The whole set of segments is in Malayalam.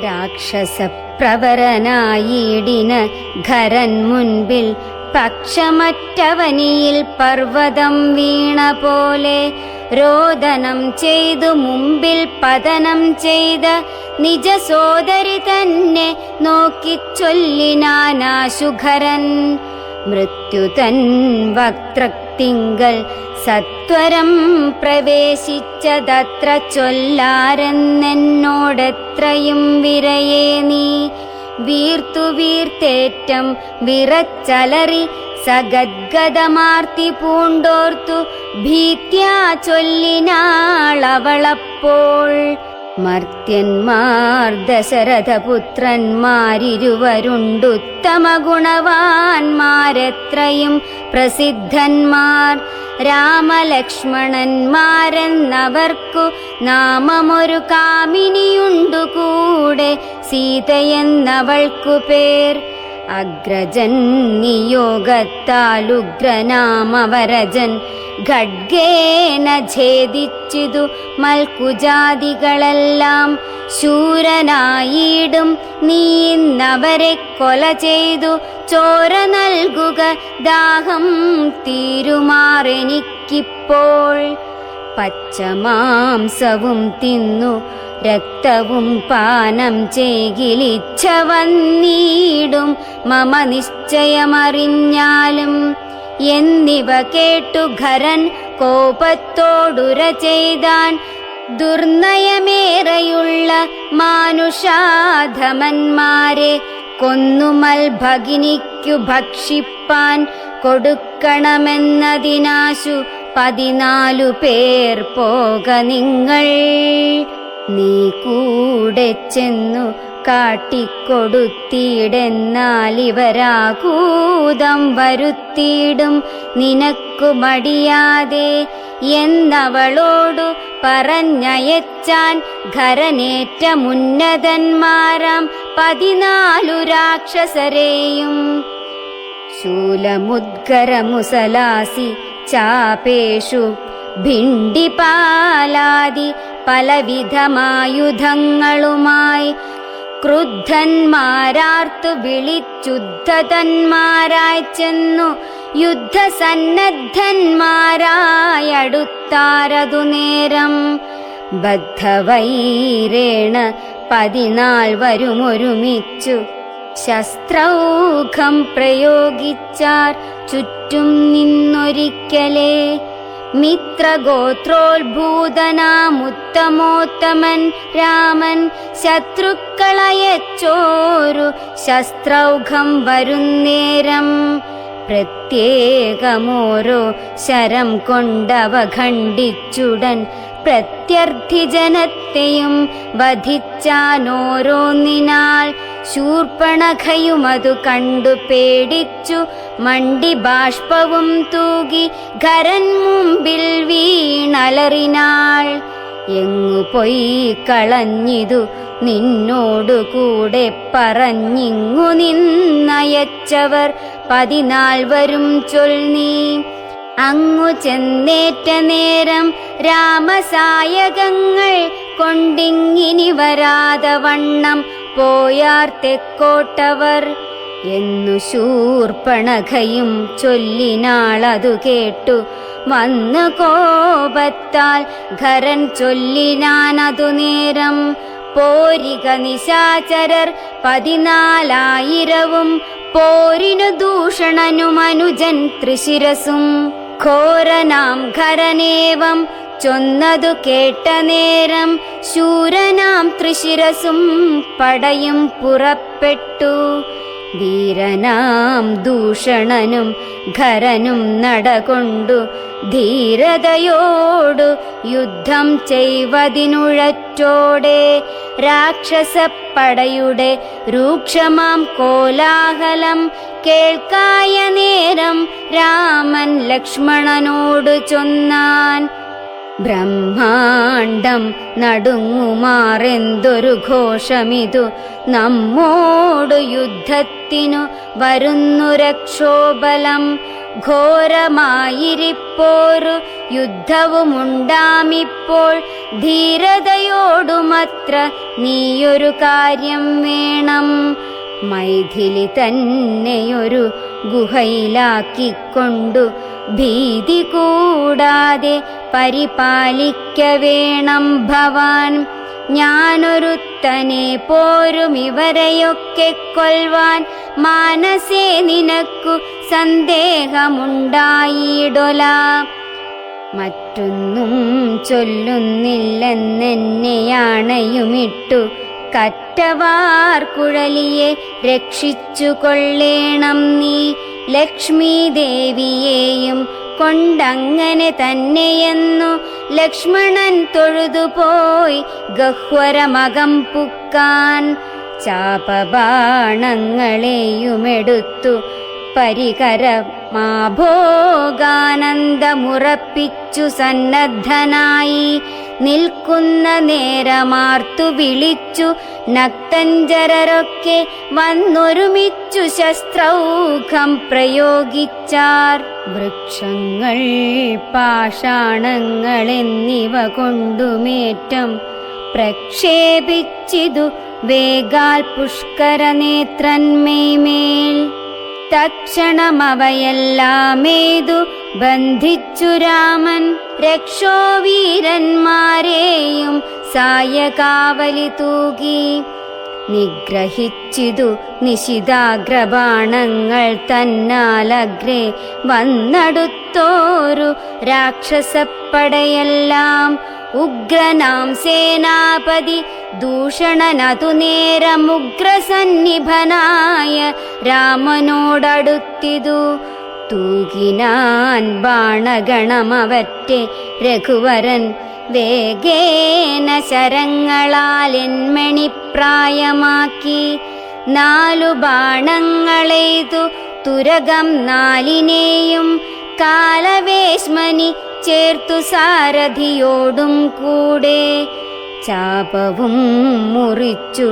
രാക്ഷസപ്രവരനായിടിന് ഖരൻ മുൻപിൽ പക്ഷമറ്റവനിയിൽ പർവ്വതം വീണ പോലെ രോദനം ചെയ്തു മുമ്പിൽ പതനം ചെയ്ത നിജ സോദരി തന്നെ നോക്കിച്ചൊല്ലിനാനാശുഖരൻ. മൃത്യുതൻ വക്ത്രത്തിങ്കൽ സത്വരം പ്രവേശിച്ചതത്ര ചൊല്ലാരെന്നെന്നോടെത്രയും വിരയേ നീ. വീർത്തു വീർത്തേറ്റം വിറച്ചലറി സഗദ്ഗദമാർത്തി പൂണ്ടോർത്തു ഭീത്യാ ചൊല്ലിനാളവളപ്പോൾ. മർത്യന്മാർ ദശരഥപുത്രന്മാരിരുവരുണ്ടുത്തമ ഗുണവാന്മാരെത്രയും പ്രസിദ്ധന്മാർ. രാമലക്ഷ്മണന്മാരെന്നവർക്കു നാമമൊരു കാമിനിയുണ്ടു കൂടെ സീതയെന്നവൾക്കു പേർ. അഗ്രജൻ നിയോഗത്താലുഗ്രനാമവരജൻ ഖഡ്ഗേന ഛേദിച്ചിതു മൽക്കുജാതികളെല്ലാം. ശൂരനായിടും നീ ഇന്നവരെ കൊല ചെയ്തു ചോര നൽകുക ദാഹം തീരുമാറെനിക്കിപ്പോൾ. പച്ചമാംസവും തിന്നു രക്തവും പാനം ചെയ്കിലിച്ഛ വന്നീടും മമ നിശ്ചയമറിഞ്ഞാലും. എന്നിവ കേട്ടു ഖരൻ കോപത്തോടുര ചെയ്താൻ. ദുർനയമേറെയുള്ള മാനുഷാധമന്മാരെ കൊന്നുമൽ ഭഗിനിക്കു ഭക്ഷിപ്പാൻ കൊടുക്കണമെന്നതിനാശു 14 പേർ പോക നിങ്ങൾ. നീ കൂടെ ചെന്നു കാട്ടിക്കൊടുത്തിടെന്നാൽ ഇവരാകൂതം വരുത്തിയിടും നിനക്കു മടിയാതെ എന്നവളോടു പറഞ്ഞയച്ചാൻ. ഖരനേറ്റമുന്നതന്മാരാം 14 രാക്ഷസരെയും. ശൂലമുദ്ഗരമുസലാസി ചാപേഷു ഭിണ്ഡിപാലാദി പലവിധമായുധങ്ങളുമായി ക്രുദ്ധന്മാരാർത്തു വിളിച്ചുദ്ധതന്മാരായി ചെന്നു യുദ്ധസന്നദ്ധന്മാരായടുത്താരതു നേരം. ബദ്ധവൈരേണ 14 വരുമൊരുമിച്ചു ശസ്ത്രൗഘം പ്രയോഗിച്ചാർ ചുറ്റും നിന്നൊരിക്കലേ. മിത്രഗോത്രോത്ഭൂതനാമുത്തമോത്തമൻ രാമൻ ശത്രുക്കളയച്ചോരു ശസ്ത്രൗഘം വരുന്നേരം. പ്രത്യേകമോരോ ശരം കൊണ്ടവ ഖണ്ഡിച്ചുടൻ പ്രത്യർത്ഥിജനത്തെയും വധിച്ചാനോരോന്നിനാൽ. ശൂർപ്പണഖയുമതു കണ്ടു പേടിച്ചു മണ്ടി ബാഷ്പവും തൂകി ഖരൻ മുമ്പിൽ വീണലറിനാൾ. എങ്ങു പോയി കളഞ്ഞിതു നിന്നോടു കൂടെ പറഞ്ഞിങ്ങു നിന്നയച്ചവർ 14 ചൊൽനീ. അങ്ങു ചെന്നേറ്റ നേരം രാമസായകങ്ങൾ കൊണ്ടിങ്ങിനി വരാതെ വണ്ണം പോയാർ തെക്കോട്ടവർ എന്നു ശൂർപ്പണഖയും ചൊല്ലിനാളതു കേട്ടു. വന്നു കോപത്താൽ ഖരൻ ചൊല്ലിനാനതു നേരം. പോരിക നിശാചരർ 14,000 പോരിനു ദൂഷണനും അനുജൻ ത്രിശിരസും. ഘോരനാം ഖരനേവം ചൊന്നതു കേട്ട നേരം ശൂരനാം ത്രിശിരസും പടയും പുറപ്പെട്ടു. വീരനാം ദൂഷണനും ഖരനും നടകൊണ്ടു ധീരതയോടു യുദ്ധം ചെയ്വതിനുഴറ്റോടെ. രാക്ഷസപ്പടയുടെ രൂക്ഷമാം കോലാഹലം കേൾക്കായ നേരം രാമൻ ലക്ഷ്മണനോടു ചൊന്നാൻ. ബ്രഹ്മാണ്ടം നടുങ്ങുമാറെന്തൊരു ഘോഷമിതു, നമ്മോടു യുദ്ധത്തിനു വരുന്നു രക്ഷോബലം. ഘോരമായിരിപ്പോരു യുദ്ധവുമുണ്ടാമിപ്പോൾ, ധീരതയോടുമത്ര നീയൊരു കാര്യം വേണം. മൈഥിലി തന്നെയൊരു ഗുഹയിലാക്കിക്കൊണ്ടു ഭീതി കൂടാതെ പരിപാലിക്ക വേണം ഭവാൻ. ഞാനൊരുത്തനെ പോരും ഇവരെയൊക്കെ കൊൽവാൻ, മാനസേ നിനക്കു സന്ദേഹമുണ്ടായിടൊല. മറ്റൊന്നും ചൊല്ലുന്നില്ലെന്നെന്നെയാണയുമിട്ടു, കറ്റവാർ കുഴലിയെ രക്ഷിച്ചു കൊള്ളേണം നീ. ലക്ഷ്മീ ദേവിയെയും കൊണ്ടങ്ങനെ തന്നെയെന്നു ലക്ഷ്മണൻ തൊഴുതുപോയി ഗഹ്വരമകം പുക്കാൻ. ചാപബാണങ്ങളെയുമെടുത്തു പരികരമാഭോഗാനന്ദമുറപ്പിച്ചു സന്നദ്ധനായി നിൽക്കുന്ന നേരമാർത്തു വിളിച്ചു നക്തഞ്ചരരൊക്കെ വന്നൊരുമിച്ചു ശസ്ത്രൗഘം പ്രയോഗിച്ചാർ. വൃക്ഷങ്ങൾ പാഷാണങ്ങളെന്നിവ കൊണ്ടുമേറ്റം പ്രക്ഷേപിച്ചിതു വേഗാൽ പുഷ്കരനേത്രന്മേൽ. തക്ഷണമവയെല്ലാമേതു ബന്ധിച്ചു രാമൻ, രക്ഷോവീരന്മാരെയും സായകാവലി തൂകി. നിഗ്രഹിച്ചിതു നിശിതാഗ്രബാണങ്ങൾ തന്നാലഗ്രേ വന്നടുത്തോരു രാക്ഷസപ്പടയെല്ലാം. ഉഗ്രനാം സേനാപതി ദൂഷണനതു നേരമുഗ്രസന്നിഭനായ രാമനോടടുത്തിതു. തൂകിനാൻ ബാണഗണമവറ്റെ രഘുവരൻ വേഗേന ശരങ്ങളാലെന്മണിപ്രായമാക്കി. 4 ബാണങ്ങളെയ്തു തുരകം 4നെയും കാലവേശ്മനി ചേർത്തു സാരഥിയോടും കൂടെ. ചാപവും മുറിച്ചു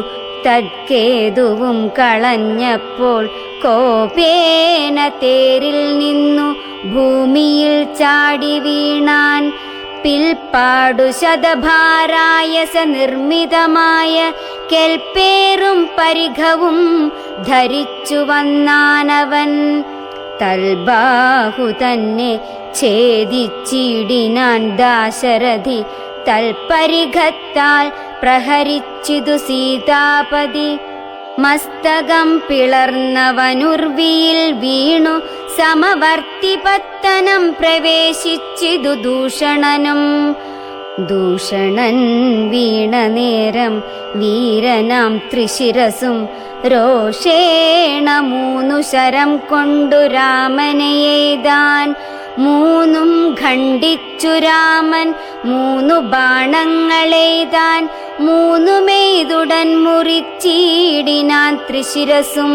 തഡ്കേതുവും കളഞ്ഞപ്പോൾ കോപേന തേരിൽ നിന്നു ഭൂമിയിൽ ചാടി വീണാൻ. പിൽപ്പാടു ശതഭാരായസ നിർമ്മിതമായ കെൽപ്പേറും പരിഘവും ധരിച്ചു വന്നാനവൻ. തൽബാഹു തന്നെ ഛേദിച്ചിടിനാൻ ദാശരഥി, തൽപരിഘത്താൽ പ്രഹരിച്ചിതു സീതാപതി. മസ്തകം പിളർന്നവനുർവിയിൽ വീണു സമവർത്തിപത്തനം പ്രവേശിച്ചിതു ദൂഷണനും. ദൂഷണൻ വീണ നേരം വീരനാം ത്രിശിരസും രോഷേണ 3 ശരം കൊണ്ടു രാമനെയെയ്താൻ. 3 ഖണ്ഡിച്ചു രാമൻ 3 ബാണങ്ങളെയ്താൻ. 3 മെയ്തുടൻ മുറിച്ചീടിനാൻ ത്രിശിരസും.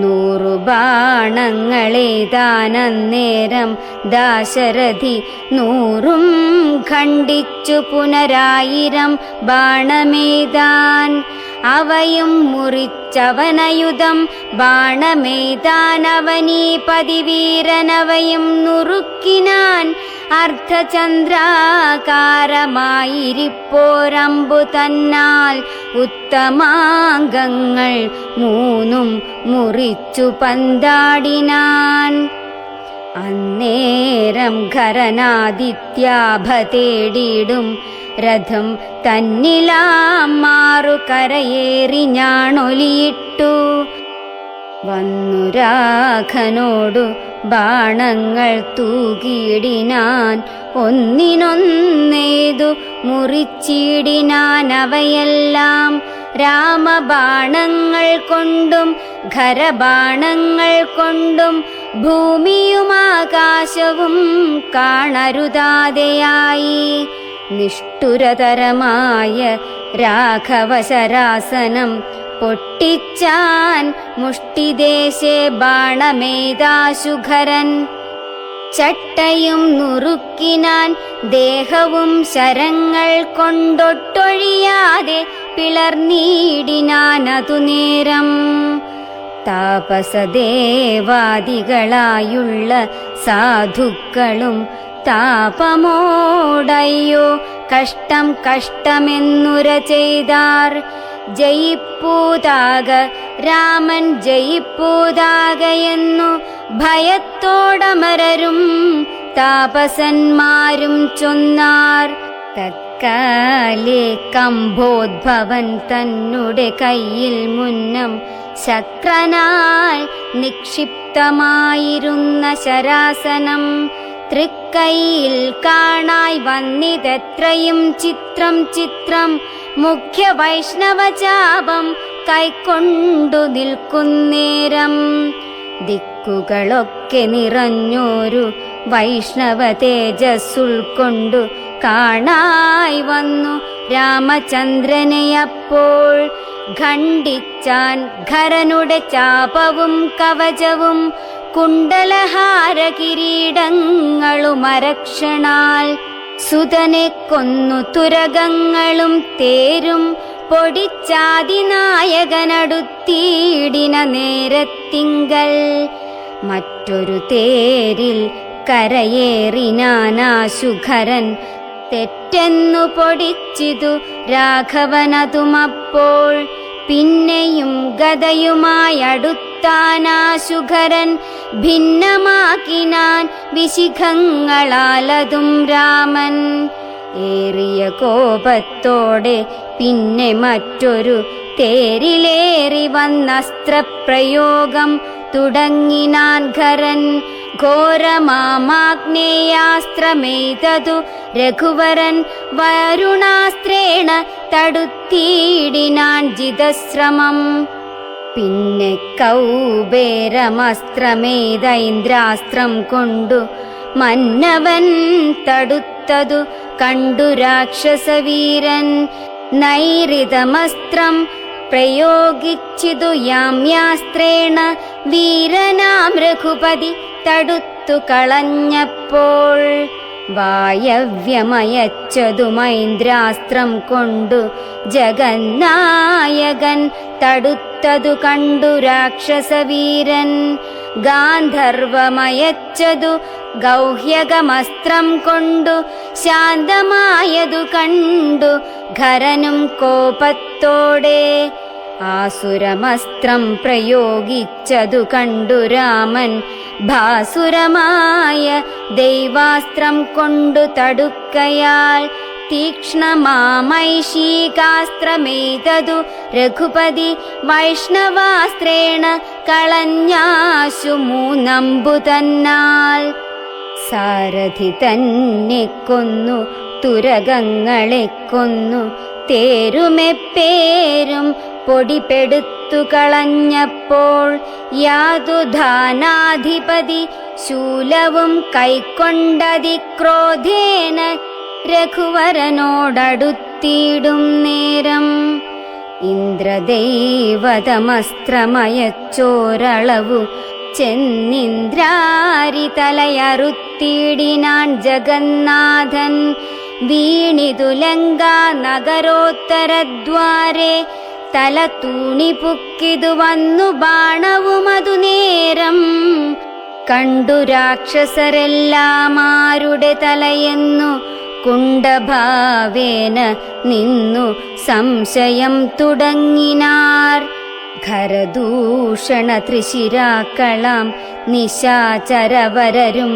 100 ബാണങ്ങളെയ്താനന്നേരം ദാശരഥി 100ഉം ഖണ്ഡിച്ചു പുനരായിരം ബാണമെയ്താൻ. അവയും മുറിച്ചവനയുധം ബാണമെയ്താനവനീപതിവീരനവയും നുറുക്കിനാൻ. അർദ്ധചന്ദ്രാകാരമായിരിപ്പോരമ്പു തന്നാൽ ഉത്തമാംഗങ്ങൾ 3ഉം മുറിച്ചു പന്താടിനാൻ. അന്നേരം ഖരനാദിത്യാഭ തേടിയിടും രഥം തന്നിലാം 6 കരയേറി ഞാണൊലിയിട്ടു. വന്നു രാഘനോടു ബാണങ്ങൾ തൂകിയിടിനാൻ. ഒന്നിനൊന്നേതു മുറിച്ചിടിനാൻ അവയെല്ലാം. രാമബാണങ്ങൾ കൊണ്ടും ഖരബാണങ്ങൾ കൊണ്ടും ഭൂമിയും ആകാശവും കാണരുതാതെയായി. നിഷ്ഠുരതരമായ രാഘവശരാസനം പൊട്ടിച്ചാൻ മുഷ്ടിദേശേ ബാണമേതാശുഖരൻ. ചട്ടയും നുറുക്കിനാൻ ദേഹവും ശരങ്ങൾ കൊണ്ടൊട്ടൊഴിയാതെ പിളർന്നീടിനാൻ അതു നേരം. താപസദേവാദികളായുള്ള സാധുക്കളും താപമോടയ്യോ കഷ്ടം കഷ്ടമെന്നുര ചെയ്താർ. ജയിപ്പൂതാക രാമൻ ജയിപ്പൂതാകയെന്നു ഭയത്തോടമരരും താപസന്മാരും ചൊന്നാർ. തത്കാലേ കംഭോദ്ഭവൻ തന്നുടെ കയ്യിൽ മുന്നം ശക്രനാൽ നിക്ഷിപ്തമായിരുന്ന ശരാസനം തൃക്കൈയിൽ കാണായി വന്നിതെത്രയും ചിത്രം ചിത്രം. മുഖ്യ വൈഷ്ണവചാപം കൈക്കൊണ്ടു നിൽക്കുന്നേരം ദിക്കുകളൊക്കെ നിറഞ്ഞോരു വൈഷ്ണവ തേജസ്സുൾക്കൊണ്ടു കാണായി വന്നു രാമചന്ദ്രനെയപ്പോൾ. ഖണ്ഡിച്ചാൻ ഖരനുടെ ചാപവും കവചവും കുണ്ടലഹാര കിരീടങ്ങളുമരക്ഷണാൽ. സുതനെ കൊന്നു തുരകങ്ങളും തേരും പൊടിച്ചാതിനായകനടുത്തീടിന നേരത്തിങ്കൽ. മറ്റൊരു തേരിൽ കരയേറിനാനാശുഖരൻ തെറ്റെന്നു പൊടിച്ചിതു രാഘവനതുമപ്പോൾ. പിന്നെയും ഗദയുമായി അടുത്താനാശുഖരൻ ഭിന്നമാക്കിനാൻ വിശിഖങ്ങളാലതും രാമൻ. ഏറിയ കോപത്തോടെ പിന്നെ മറ്റൊരു തേരിലേറി വന്നസ്ത്രപ്രയോഗം തുടങ്ങിനാൻ ഖരൻ. ഘോരമാമാഗ്നേയാസ്ത്രമെയ്തതു രഘുവരൻ വരുണാസ്ത്രേണ തടുത്തീടിനാൻ ജിതശ്രമം. പിന്നെ കൗബേരമസ്ത്രമേതൈന്ദ്രാസ്ത്രം കൊണ്ടു മന്നവൻ തടുത്തതു കണ്ടു രാക്ഷസവീരൻ. നൈരിതമസ്ത്രം പ്രയോഗിച്ചിതു യാമ്യാസ്ത്രേണ വീരനാം രഘുപതി തടുത്തു കളഞ്ഞപ്പോൾ. വായവ്യമയച്ചതു മൈന്ദ്രാസ്ത്രം കൊണ്ടു ജഗന്നായകൻ തടുത്തതു കണ്ടു രാക്ഷസവീരൻ. ഗാന്ധർവമയച്ചതു ഗൗഹ്യകമസ്ത്രം കൊണ്ടു ശാന്തമായതു കണ്ടു ഖരനും കോപത്തോടെ. ആസുരമസ്ത്രം പ്രയോഗിച്ചതു കണ്ടു രാമൻ ഭാസുരമായ ദൈവാസ്ത്രം കൊണ്ടു തടുക്കയാൽ. തീക്ഷ്ണമാമൈഷീകാസ്ത്രമേതതു രഘുപതി വൈഷ്ണവാസ്ത്രേണ കളഞ്ഞാശു മൂന്നമ്പു തന്നാൽ. സാരഥി തന്നെ കൊന്നു തുരകങ്ങളെ കൊന്നു തേരുമെപ്പേരും പൊടിപെടുത്തു കളഞ്ഞപ്പോൾ. യാതുധാനാധിപതി ശൂലവും കൈക്കൊണ്ടതിക്രോധേന രഘുവരനോടടുത്തിടും നേരം. ഇന്ദ്രദൈവതമസ്ത്രമയച്ചോരളവു ചെന്നിന്ദ്രാരി തലയറുത്തിടിനാൻ ജഗന്നാഥൻ. വീണിതു ലങ്കാ നഗരോത്തരദ്വാരെ തല തൂണിപുക്കിതു വന്നു ബാണവുമതു നേരം. കണ്ടു രാക്ഷസരെല്ലാമാരുടെ തലയെന്നു കുണ്ടഭാവേന നിന്നു സംശയം തുടങ്ങിനാർ. ഖരദൂഷണ ത്രിശിരാക്കളാം നിശാചരവരരും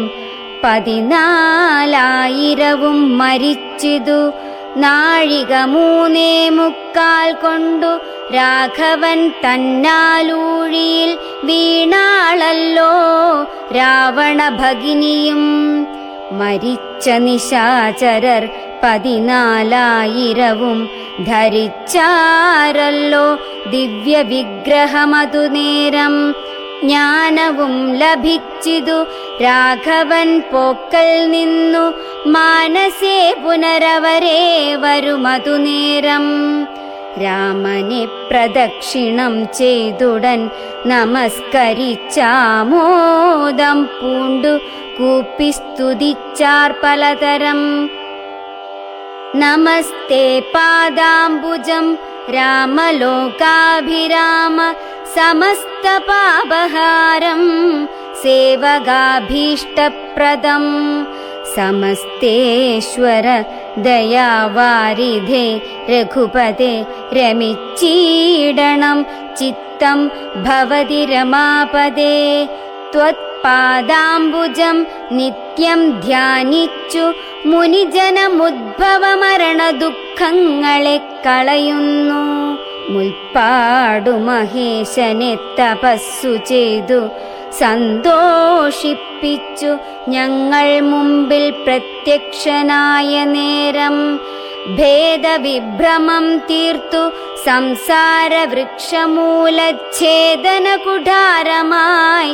14,000 മരിച്ചിതു. നാഴിക 3:45 കൊണ്ടു രാഘവൻ തന്നാലൂഴിയിൽ വീണാളല്ലോ രാവണ ഭഗിനിയും. മരിച്ച നിശാചരർ 14,000 ധരിച്ചാരല്ലോ ദിവ്യ വിഗ്രഹമതു നേരം. ജ്ഞാനവും ലഭിച്ചിതു രാഘവൻ പോക്കൽ നിന്നു മാനസേ പുനരവരേ വരുമതു നേരം. രാമനെ പ്രദക്ഷിണം ചെയ്തുടൻ നമസ്കരിച്ചാമോദം പൂണ്ടു കൂപ്പി സ്തുതിച്ചാർ പലതരം. നമസ്തേ പാദാംബുജം രാമലോകാഭിരാമ സമസ്ത പാപഹാരം സേവകാഭീഷ്ടപ്രദം. സമസ്തേശ്വര ദയാവാരിധേ രഘുപതേ രമിച്ചീടണം ചിത്തം ഭവതി രമാപദേ. ത്വത്പാദാംബുജം നിത്യം ധ്യാനിച്ചു മുനിജനമുദ്ഭവമരണ ദുഃഖങ്ങളെ കളയുന്നു. മുൽപ്പാടു മഹേശനെ തപസ്സു ചെയ്തു സന്തോഷിപ്പിച്ചു ഞങ്ങൾ മുമ്പിൽ പ്രത്യക്ഷനായ നേരം. ഭേദവിഭ്രമം തീർത്തു സംസാര വൃക്ഷമൂലച്ഛേദന കുഠാരമായി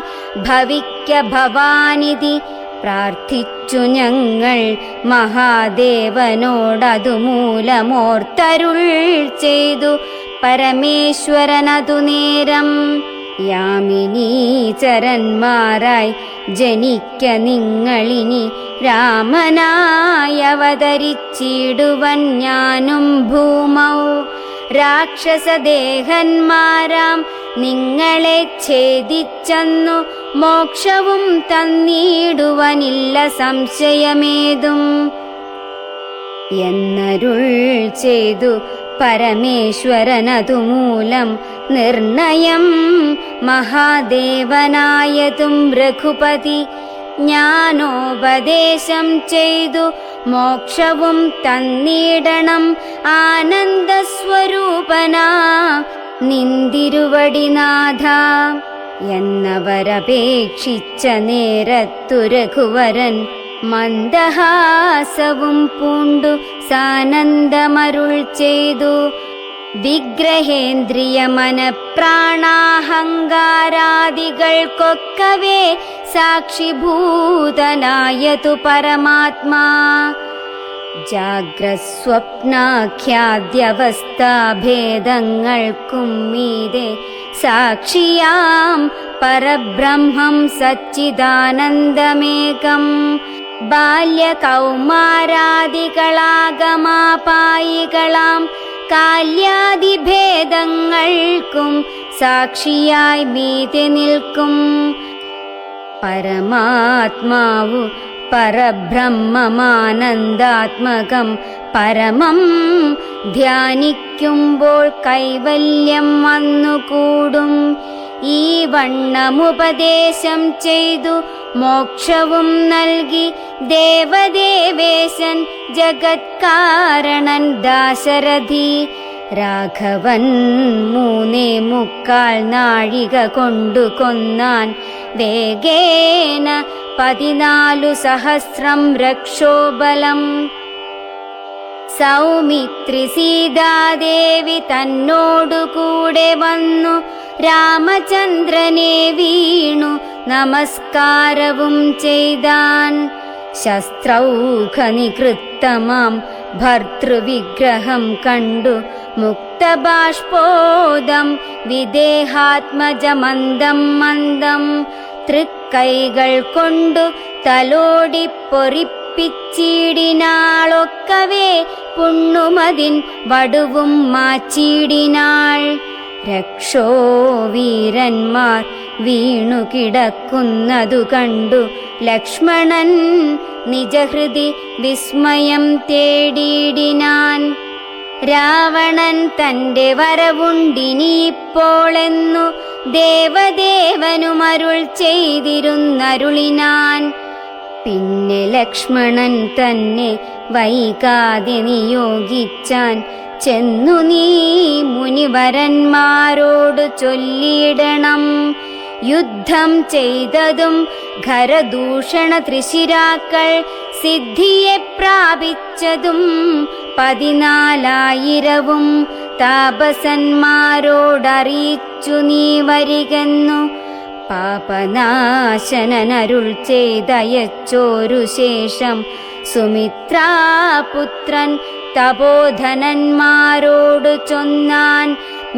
ഭവിക്ക ഭവാനിധി പ്രാർത്ഥിച്ചു ഞങ്ങൾ മഹാദേവനോടതുമൂലമോർത്തരുൾ ചെയ്തു പരമേശ്വരനതു നേരം. യാമിനീചരന്മാരായി ജനിക്ക നിങ്ങളിനി രാമനായവതരിച്ചിടുവൻ ഞാനും ഭൂമൗ. രാക്ഷസദേഹന്മാരാം നിങ്ങളെ ഛേദിച്ചെന്നു മോക്ഷവും തന്നിടുവനില്ല സംശയമേതും എന്നരുൾ ചെയ്തു പരമേശ്വരനതുമൂലം നിർണയം മഹാദേവനായതും രഘുപതി. ജ്ഞാനോപദേശം ചെയ്തു മോക്ഷവും തന്നിടണം ആനന്ദസ്വരൂപനാ നിന്തിരുവടിനാഥ എന്നവരപേക്ഷിച്ച നേരത്തു രഘുവരൻ മന്ദഹാസവും പൂണ്ടു സാനന്ദമരുൾ ചെയ്തു. വിഗ്രഹേന്ദ്രിയ മനഃപ്രാണാഹങ്കാരാദികൾക്കൊക്കവേ സാക്ഷിഭൂതനായതു പരമാത്മാ. ജാഗ്രസ്വപ്നാഖ്യാദ്യവസ്ഥാഭേദങ്ങൾക്കും മീതെ സാക്ഷിയാം പരബ്രഹ്മം സച്ചിദാനന്ദമേകം. ബാല്യകൗമാരാദികളാഗമാപായികളാം കാല്യാദിഭേദങ്ങൾക്കും സാക്ഷിയായി മീതെ നിൽക്കും പരമാത്മാവു പരബ്രഹ്മമാനന്ദാത്മകം. പരമം ധ്യാനിക്കുമ്പോൾ കൈവല്യം വന്നുകൂടും. ഈ വണ്ണമുപദേശം ചെയ്തു മോക്ഷവും നൽകി ദേവദേവേശൻ ജഗത്കാരണൻ ദാശരഥി. രാഘവൻ 3.25 നാഴിക കൊണ്ടു കൊന്നാൻ വേഗേന 14,000 രക്ഷോബലം. സൗമിത്രി സീതാദേവി തന്നോടുകൂടെ വന്നു രാമചന്ദ്രനെ വീണു നമസ്കാരവും ചെയ്താൻ. ശസ്ത്രൗഘനികൃത്തമാം ഭർതൃവിഗ്രഹം കണ്ടു മുക്തബാഷ്പോദം വിദേഹാത്മജമന്ദം മന്ദം. തൃക്കൈകൾ കൊണ്ടു തലോടി പൊറിപ്പിച്ചിടിനാളൊക്കവേ പുണ്ണുമതിൻ വടുവും മാച്ചിടിനാൾ. രക്ഷോവീരന്മാർ വീണുകിടക്കുന്നതു കണ്ടു ലക്ഷ്മണൻ നിജഹൃദി വിസ്മയം തേടിയിടിനാൻ. രാവണൻ തന്റെ വരവുണ്ടിനിപ്പോളെന്നു ദേവദേവനുമരുൾ ചെയ്തിരുന്നരുളിനാൻ. പിന്നെ ലക്ഷ്മണൻ തന്നെ വൈകാതെ നിയോഗിച്ചാൻ. ചെന്നു നീ മുനിവരന്മാരോടു ചൊല്ലിയിടണം. യുദ്ധം ചെയ്തതും ഖരദൂഷണ ത്രിശിരാക്കൾ സിദ്ധിയെ പ്രാപിച്ചതും 14,000 താപസന്മാരോടറിയിച്ചു നീ വരികെന്നു. പാപനാശനരുൾ ചെയ്തയച്ചോരു ശേഷം സുമിത്രാപുത്രൻ തപോധനന്മാരോടു ചൊന്നാൻ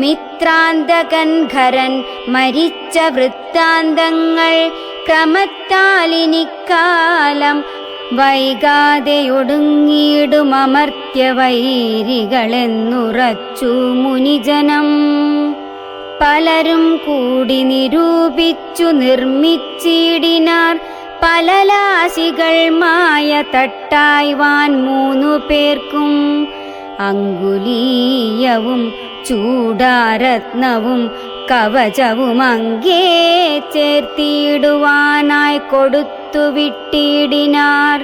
മിത്രാന്തകൻ ഖരൻ മരിച്ച വൃത്താന്തങ്ങൾ ക്രമത്താലിനിക്കാലം വൈകാതെ ഒടുങ്ങിയിടുമമർത്യവൈരികളെന്നുറച്ചു മുനിജനം. പലരും കൂടി നിരൂപിച്ചു നിർമ്മിച്ചിടിനാർ പലലാശികൾ മായ തട്ടായ്വാൻ 3 പേർക്കും. അങ്കുലീയവും ചൂടാരത്നവും കവചവും അങ്കേ ചേർത്തിടുവാനായി കൊടുത്തു വിട്ടിടിനാർ.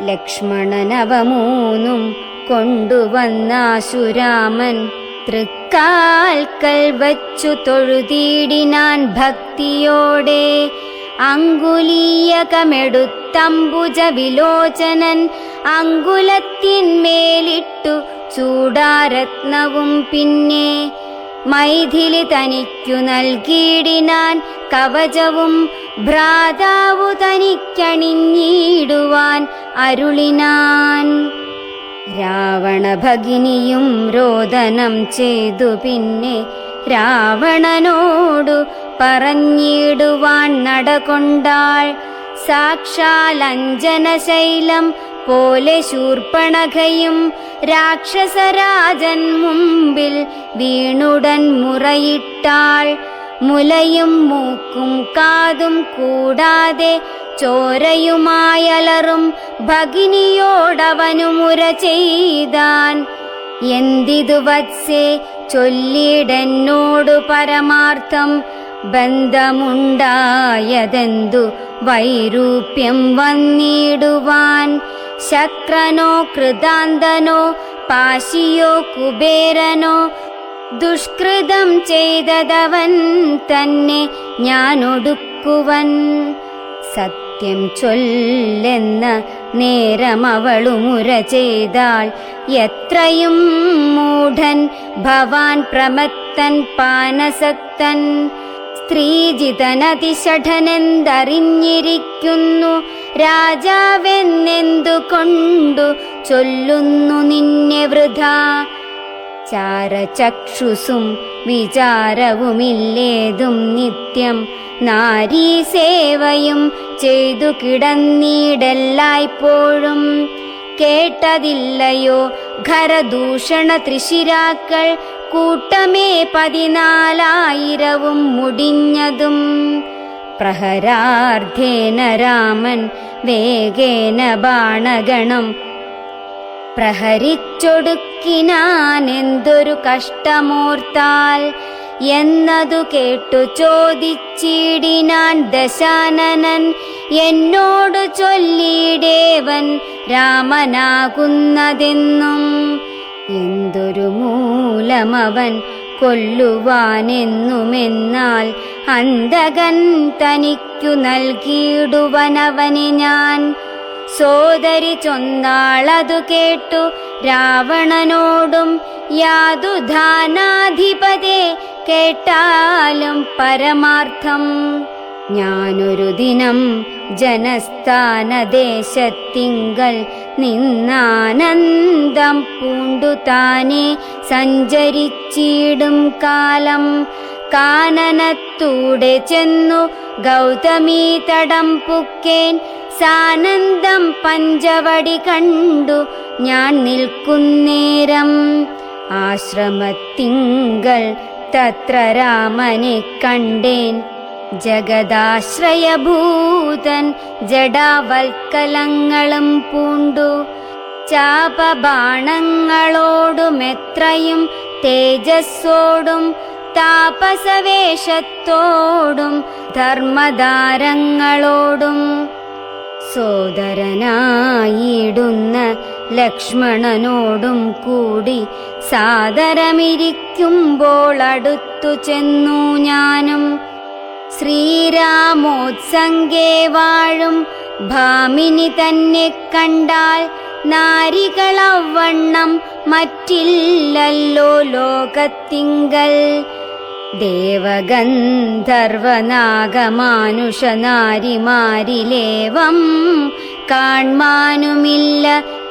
ലക്ഷ്മണനവ 3 കൊണ്ടുവന്നാശുരാമൻ തൃക്കാൽക്കൽ വച്ചു തൊഴുതിടിനാൻ ഭക്തിയോടെ. അങ്കുലീയകമെടുത്തംബുജ വിലോചനൻ അങ്കുലത്തിന്മേലിട്ടു ചൂടാരത്നവും പിന്നെ മൈഥിലി തനിക്കു നൽകിയിടിനാൻ കവചവും ഭ്രാതാവു തനിക്കണിഞ്ഞിടുവാൻ അരുളിനാൻ. രാവണഭഗിനിയും രോദനം ചെയ്തു പിന്നെ രാവണനോടു പറഞ്ഞിടുവാൻ നടകൊണ്ടാൾ. സാക്ഷാൽ അഞ്ജനശൈലം പോലെ ശൂർപ്പണഖയും രാക്ഷസരാജൻ മുമ്പിൽ വീണുടൻ മുറയിട്ടാൾ. മുലയും മൂക്കും കാതും കൂടാതെ ചോരയുമായലറും ഭഗിനിയോടവനു മുര ചെയ്താൻ. എന്തിതു വത്സേ ചൊല്ലിയിടെന്നോടു പരമാർത്ഥം ബന്ധമുണ്ടായതെന്തു വൈരൂപ്യം വന്നിടുവാൻ. ശക്രനോ കൃതാന്തനോ പാശിയോ കുബേരനോ ദുഷ്കൃതം ചെയ്തതവൻ തന്നെ ഞാനൊടുക്കുവൻ. സത്യം ചൊല്ലെന്ന നേരം അവളു മുര ചെയ്താൾ. എത്രയും മൂഢൻ ഭവാൻ പ്രമത്തൻ പാനസക്തൻ. സ്ത്രീജിതനതിഷഠനെന്തറിഞ്ഞിരിക്കുന്നു രാജാവെന്നെന്തുകൊണ്ടു ചൊല്ലുന്നു നിന്നെ വൃഥാ. ചാരചക്ഷുസും വിചാരവുമില്ലേതും നിത്യം നാരീസേവയും ചെയ്തു കിടന്നീടെല്ലായ്പ്പോഴും. കേട്ടതില്ലയോ ഖരദൂഷണ ത്രിശിരാക്കൾ കൂട്ടമേ 14,000 മുടിഞ്ഞതും. പ്രഹരാർദ്ധേന രാമൻ വേഗേന ബാണഗണം പ്രഹരിച്ചൊടുക്കിനാനെന്തൊരു കഷ്ടമോർത്താൽ എന്നതു കേട്ടു ചോദിച്ചിടിനാൻ ദശാനനൻ. എന്നോടു ചൊല്ലിയിടേവൻ രാമനാകുന്നതെന്നും. എന്തൊരു മൂലമവൻ കൊല്ലുവാനെന്നുമെന്നാൽ അന്തകൻ തനിക്കു നൽകിയിടുവനവനെ ഞാൻ. സോദരി ചൊന്നാളതു കേട്ടു രാവണനോടും യാതുധാനാധിപതേ കേട്ടാലും പരമാർത്ഥം. ഞാനൊരു ദിനം ജനസ്ഥാനദേശത്തിങ്കൽ നിന്നാനന്ദം പൂണ്ടു താനെ സഞ്ചരിച്ചിടും കാലം. കാനനത്തൂടെ ചെന്നു ഗൗതമീ തടം പുക്കേൻ. സാനന്ദം പഞ്ചവടി കണ്ടു ഞാൻ നിൽക്കുന്നേരം. ആശ്രമത്തിങ്കൽ തത്ര രാമനെ കണ്ടേൻ. ജഗദാശ്രയഭൂതൻ ജഡാവൽക്കലങ്ങളും പൂണ്ടു. ചാപബാണങ്ങളോടുമെത്രയും തേജസ്സോടും താപസവേഷത്തോടും ധർമ്മദാരങ്ങളോടും. സോദരനായിടുന്ന ലക്ഷ്മണനോടും കൂടി സാദരമിരിക്കുമ്പോൾ അടുത്തു ചെന്നു ഞാനും. ശ്രീരാമോത്സംഗേ വാഴും ഭാമിനി തന്നെ കണ്ടാൽ നാരികളവണ്ണം മറ്റില്ലല്ലോ ലോകത്തിങ്കൽ. ദേവഗന്ധർവനാഗമാനുഷനാരിമാരിലേവം കാൺമാനുമില്ല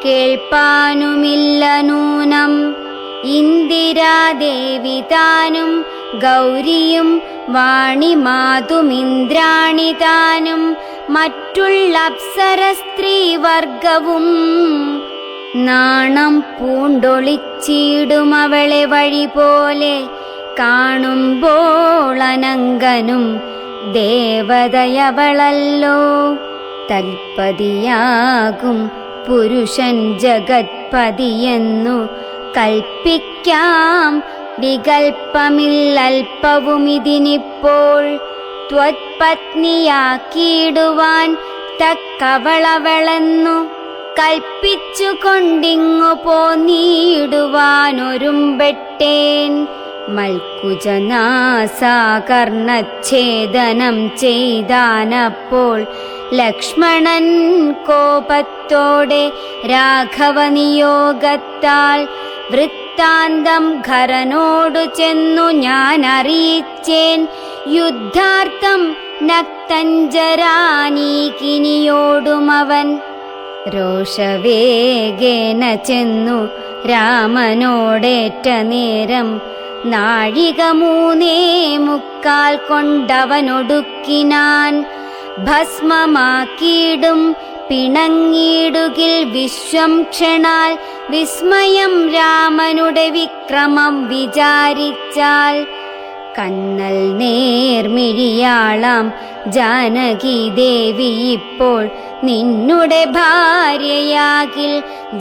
കേൾപ്പാനുമില്ല നൂനം. ഇന്ദിരാദേവി താനും ഗൗരിയും വാണിമാതുമിന്ദ്രാണി താനും മറ്റുള്ള അപ്സര സ്ത്രീവർഗവും നാണം പൂണ്ടൊളിച്ചിടും അവളെ വഴി പോലെ. കാണുമ്പോൾ അനങ്കനും ദേവതയവളല്ലോ. തൽപതിയാകും പുരുഷൻ ജഗത്പതിയെന്നു കൽപ്പിക്കാം. വികൽപ്പമില്ലൽപ്പവുമിതിനിപ്പോൾ ത്വത്പത്നിയാക്കിയിടുവാൻ തക്കവളവളെന്നു കൽപ്പിച്ചു കൊണ്ടിങ്ങു പോന്നിടുവാനൊരുമ്പെട്ടേൻ. മൽക്കുജനാസാകർണച്ഛേദനം ചെയ്താനപ്പോൾ ലക്ഷ്മണൻ കോപത്തോടെ രാഘവനിയോഗത്താൽ വൃത്താന്തം ഖരനോടു ചെന്നു ഞാൻ അറിയിച്ചേൻ. യുദ്ധാർത്ഥം നക്തഞ്ചരാനീകിനിയോടുമവൻ രോഷവേഗേന ചെന്നു രാമനോടേറ്റ നേരം 3:45 കൊണ്ടവനൊടുക്കിനാൻ. ഭസ്മമാക്കിയിടും പിണങ്ങിയിടുകിൽ വിശ്വം ക്ഷണാൽ. വിസ്മയം രാമനുടെ വിക്രമം വിചാരിച്ചാൽ. കണ്ണൽ നേർമിഴിയാളാം ജാനകി ദേവി ഇപ്പോൾ നിന്നുടെ ഭാര്യയാകിൽ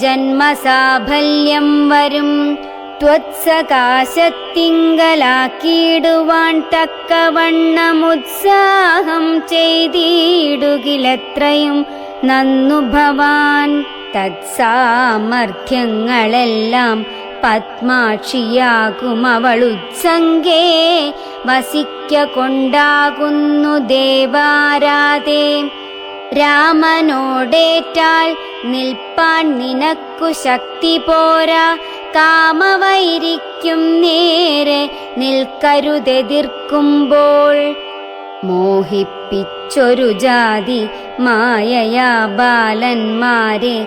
ജന്മസാഫല്യം വരും. ത്വത്സകാശത്തിങ്കലാക്കിയിടുവാൻ തക്കവണ്ണമുത്സാഹം ചെയ്തിടുകിലെത്രയും നന്നു ഭവാൻ. തത്സാമർഥ്യങ്ങളെല്ലാം പത്മാക്ഷിയാകും അവളുത്സംഗേ വസിക്ക കൊണ്ടാകുന്നു ദേവാരാധേ. രാമനോടേറ്റാൽ നിൽപ്പാൻ നിനക്കു ശക്തി പോരാ. കാമവൈരിക്കും നേരെ നിൽക്കരുതെതിർക്കുമ്പോൾ. മോഹിപ്പിച്ചൊരു ജാതി മായയാ ബാലന്മാരെ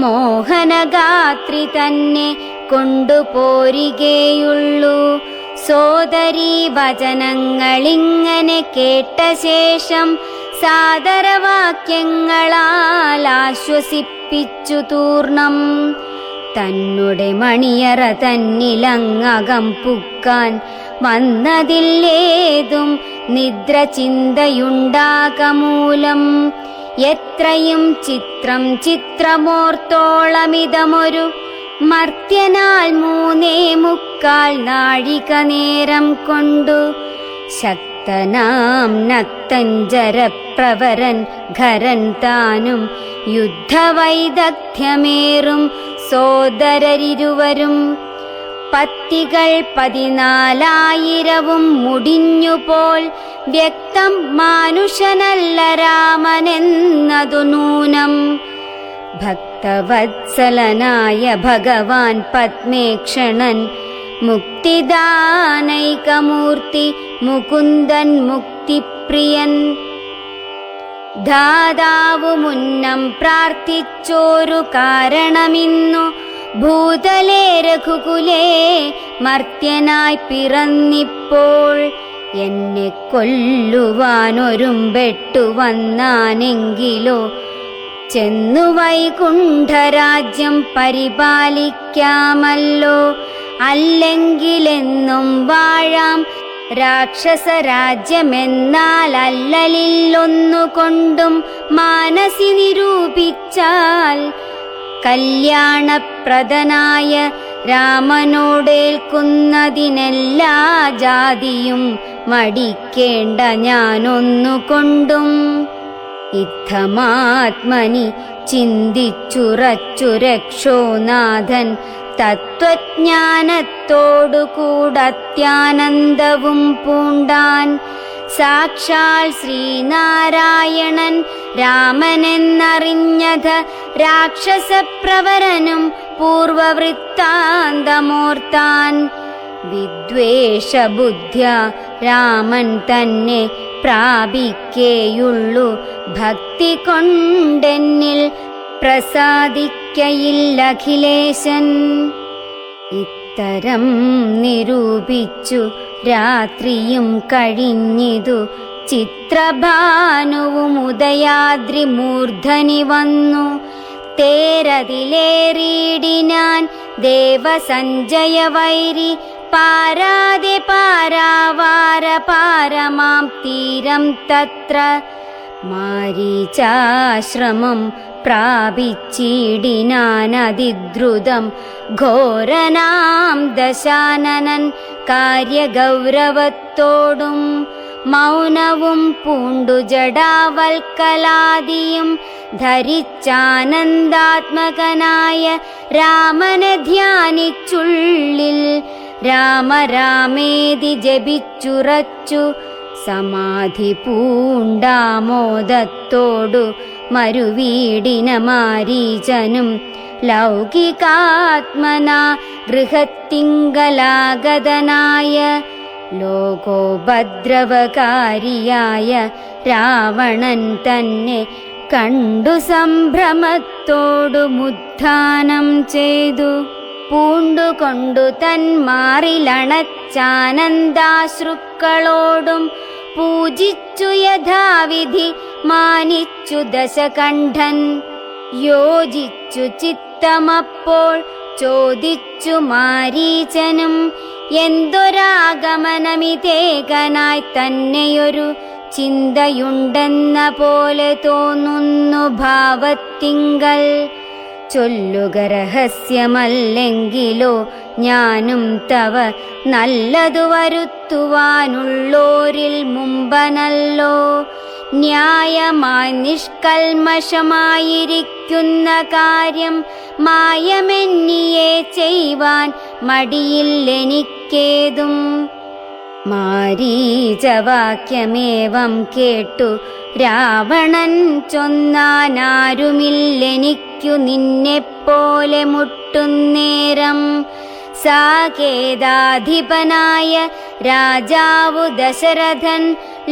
മോഹനഗാത്രി തന്നെ കൊണ്ടുപോരികയുള്ളൂ. സോദരീ വചനങ്ങളിങ്ങനെ കേട്ട ശേഷം സാദരവാക്യങ്ങളാൽ ആശ്വസിപ്പിച്ചു തൂർണം. തന്നുടെ മണിയറ തന്നിലങ്ങകം പുക്കാൻ വന്നതില്ലേതും നിദ്ര ചിന്തയുണ്ടാകമൂലം. എത്രയും ചിത്രം ചിത്രമോർത്തോളമിതമൊരു മർത്യനാൽ 3:45 നാഴിക നേരം കൊണ്ടു ശക്തനാം നക്തഞ്ചരപ്രവരൻ ഖരൻ താനും യുദ്ധവൈദഗ്ധ്യമേറും സോദരരിരുവരും പത്തികൾ 14,000 മുടിഞ്ഞുപോൽ. വ്യക്തം മാനുഷനല്ല രാമനെന്നതു നൂനം. ഭക്തവത്സലനായ ഭഗവാൻ പത്മേക്ഷണൻ മുക്തിദാനൈകമൂർത്തി മുകുന്ദൻ മുക്തിപ്രിയൻ. ധാതാവു മുന്നം പ്രാർത്ഥിച്ചോരു കാരണമിന്നു ഭൂതലേ രഘുകുലേ മർത്യനായി പിറന്നിപ്പോൾ. എന്നെ കൊല്ലുവാനൊരുമ്പെട്ടു വന്നാനെങ്കിലോ ചെന്നു വൈകുണ്ഠരാജ്യം പരിപാലിക്കാമല്ലോ. അല്ലെങ്കിലെന്നും വാഴാം രാക്ഷസരാജ്യമെന്നാൽ അല്ലലില്ലൊന്നുകൊണ്ടും മാനസി നിരൂപിച്ചാൽ. കല്യാണപ്രദനായ രാമനോടേൽക്കുന്നതിനെല്ലാ ജാതിയും മടിക്കേണ്ട ഞാനൊന്നുകൊണ്ടും. ഇത്തമാത്മനി ചിന്തിച്ചുറച്ചു രക്ഷോനാഥൻ തത്വജ്ഞാനത്തോടുകൂടത്യാനന്ദവും പൂണ്ടാൻ. സാക്ഷാൽ ശ്രീനാരായണൻ രാമനെന്നറിഞ്ഞത് രാക്ഷസപ്രവരനും പൂർവവൃത്താന്തമോർത്താൻ. വിദ്വേഷബുദ്ധ്യ രാമൻ തന്നെ പ്രാപിക്കേയുള്ളു ഭക്തി കൊണ്ടെന്നിൽ പ്രസാദിക്കയില്ലഖിലേശൻ. ഇത്തരം നിരൂപിച്ചു രാത്രിയും കഴിഞ്ഞിതു ചിത്രഭാനുവും ഉദയാദ്രി മൂർധനി വന്നു. തേരതിലേറിയിടിനാൻ ദേവസഞ്ജയ വൈരി പാരാതെ പാരാവാര പാരമാം തീരം തത്ര. മാരീചാശ്രമം പ്രാപിച്ചിടിനാനതിദ്രുതം ഘോരനാം ദശാനനൻ കാര്യഗൗരവത്തോടും. മൗനവും പൂണ്ടു ജടാവൽക്കലാദിയും ധരിച്ചാനന്ദാത്മകനായ രാമനെ ധ്യാനിച്ചുള്ളിൽ രാമ രാമേതി ജപിച്ചുറച്ചു. സമാധി പൂണ്ടാമോദത്തോടു മരുവീടിന മാരീചനും ലൗകികാത്മന ഗൃഹത്തിങ്കലാഗതനായ ലോകോപദ്രവകാരിയായ രാവണൻ തന്നെ കണ്ടു സംഭ്രമത്തോടു മുദ്ധാനം ചെയ്തു. പൂണ്ടുകൊണ്ടു തന്മാറിലണച്ചാനന്ദാശ്രുക്കളോടും പൂജിച്ചു യഥാവിധി മാനിച്ചു ദശകണ്ഠൻ. യോജിച്ചു ചിത്തമപ്പോൾ ചോദിച്ചു മാരീചനും എന്തൊരാഗമനമിതേകനായി തന്നെയൊരു ചിന്തയുണ്ടെന്ന പോലെ തോന്നുന്നു ഭാവത്തിങ്കൽ. ചൊല്ലുക രഹസ്യമല്ലെങ്കിലോ ഞാനും തവ നല്ലതു വരുത്തുവാനുള്ളോരിൽ മുമ്പനല്ലോ. ന്യായമായി നിഷ്കൽമഷമായിരിക്കുന്ന കാര്യം മായമെന്നിയെ ചെയ്യുവാൻ മടിയില്ലെനിക്കേതും. മാരീചവാക്യമേവം കേട്ടു രാവണൻ ചൊന്നാനാരുമില്ലെനിക്കു നിന്നെപ്പോലെ മുട്ടുന്നേരം. സാകേതാധിപനായ രാജാവു ദശരഥൻ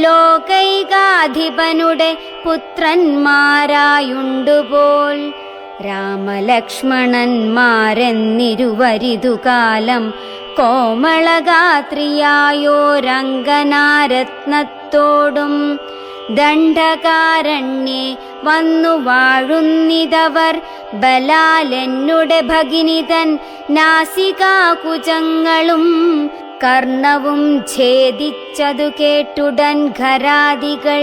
ലോകൈകാധിപനുടെ പുത്രന്മാരായുണ്ടുപോൽ. രാമലക്ഷ്മണന്മാരെന്നിരുവരിതുകാലം കോമളഗാത്രിയായോരംഗനാരത്നത്തോടും ദണ്ഡകാരണ്യേ വന്നു വാഴുന്നിതവർ. ബലാലെന്നുടെ ഭഗിനിതൻ നാസികാകുചങ്ങളും കർണവും ഛേദിച്ചതു കേട്ടുടൻ ഘരാദികൾ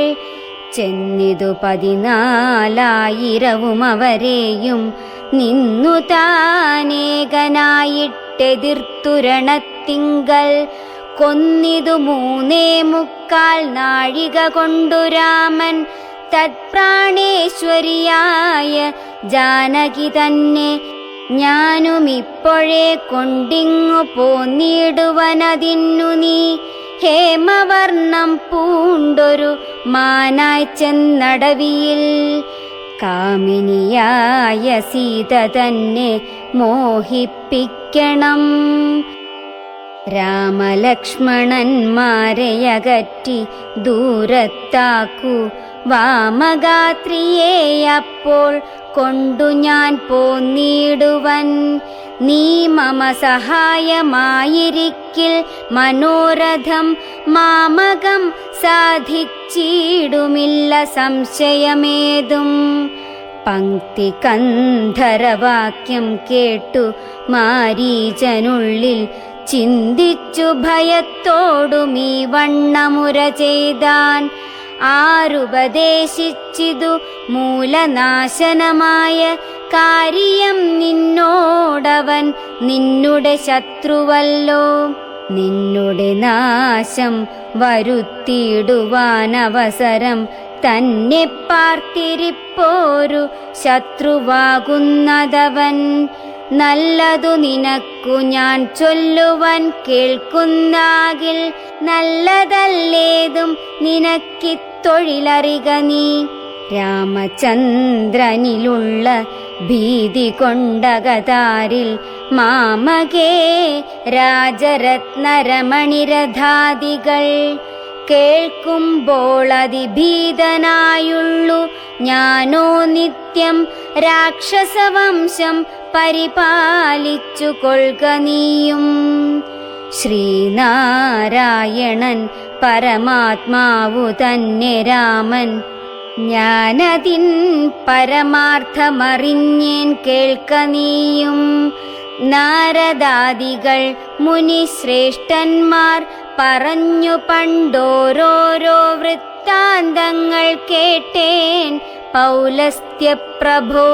ചെന്നിതു 14,000 അവരെയും നിന്നു താനേകനായിട്ടെതിർത്തുരണത്തിങ്കൽ. കൊന്നിതു 3.25 നാഴിക കൊണ്ടു രാമൻ തത്പ്രാണേശ്വരിയായ ജാനകി തന്നെ. ഞാനുമിപ്പോഴേ കൊണ്ടിങ്ങു പോന്നിടുവനതിന്നു നീ ഹേമവർണം പൂണ്ടൊരു മാനായി ചെന്നടവിയിൽ. കാമിനിയായ സീത തന്നെ മോഹിപ്പിക്കണം. രാമലക്ഷ്മണന്മാരെയകറ്റി ദൂരത്താക്കൂ വാമഗാത്രിയെ അപ്പോൾ കൊണ്ടു ഞാൻ പോന്നിടുവൻ. നീ മമ സഹായമായിരിക്കിൽ മനോരഥം മാമകം സാധിച്ചിടുമില്ല സംശയമേതും. പങ്ക്തി കന്ധരവാക്യം കേട്ടു മാരീചനുള്ളിൽ ചിന്തിച്ചു ഭയത്തോടുമീ വണ്ണമുര ചെയ്താൻ. ആരുപദേശിച്ചിതു മൂലനാശനമായ കാര്യം നിന്നോടവൻ നിന്നുടെ ശത്രുവല്ലോ. നിന്നുടെ നാശം വരുത്തിയിടുവാനവസരം തന്നെ പാർത്തിരിപ്പോരു ശത്രുവാകുന്നതവൻ. നല്ലതു നിനക്കു ഞാൻ ചൊല്ലുവൻ കേൾക്കുന്നാകിൽ നല്ലതല്ലേതും നിനക്കിത്തൊഴിലറിക നീ. രാമചന്ദ്രനിലുള്ള ഭീതി കൊണ്ടകതാരിൽ മാമകേ രാജരത്നരമണിരഥാദികൾ കേൾക്കുമ്പോൾ അതിഭീതനായുള്ളു ഞാനോ നിത്യം രാക്ഷസവംശം പരിപാലിച്ചു കൊൾക നീയും. ശ്രീനാരായണൻ പരമാത്മാവു തന്നെ രാമൻ, ഞാനതിൻ പരമാർത്ഥമറിഞ്ഞേൻ കേൾക്ക നീയും. നാരദാദികൾ മുനിശ്രേഷ്ഠന്മാർ പറഞ്ഞു പണ്ടോരോരോ വൃത്താന്തങ്ങൾ കേട്ടേൻ പൗലസ്ത്യപ്രഭോ.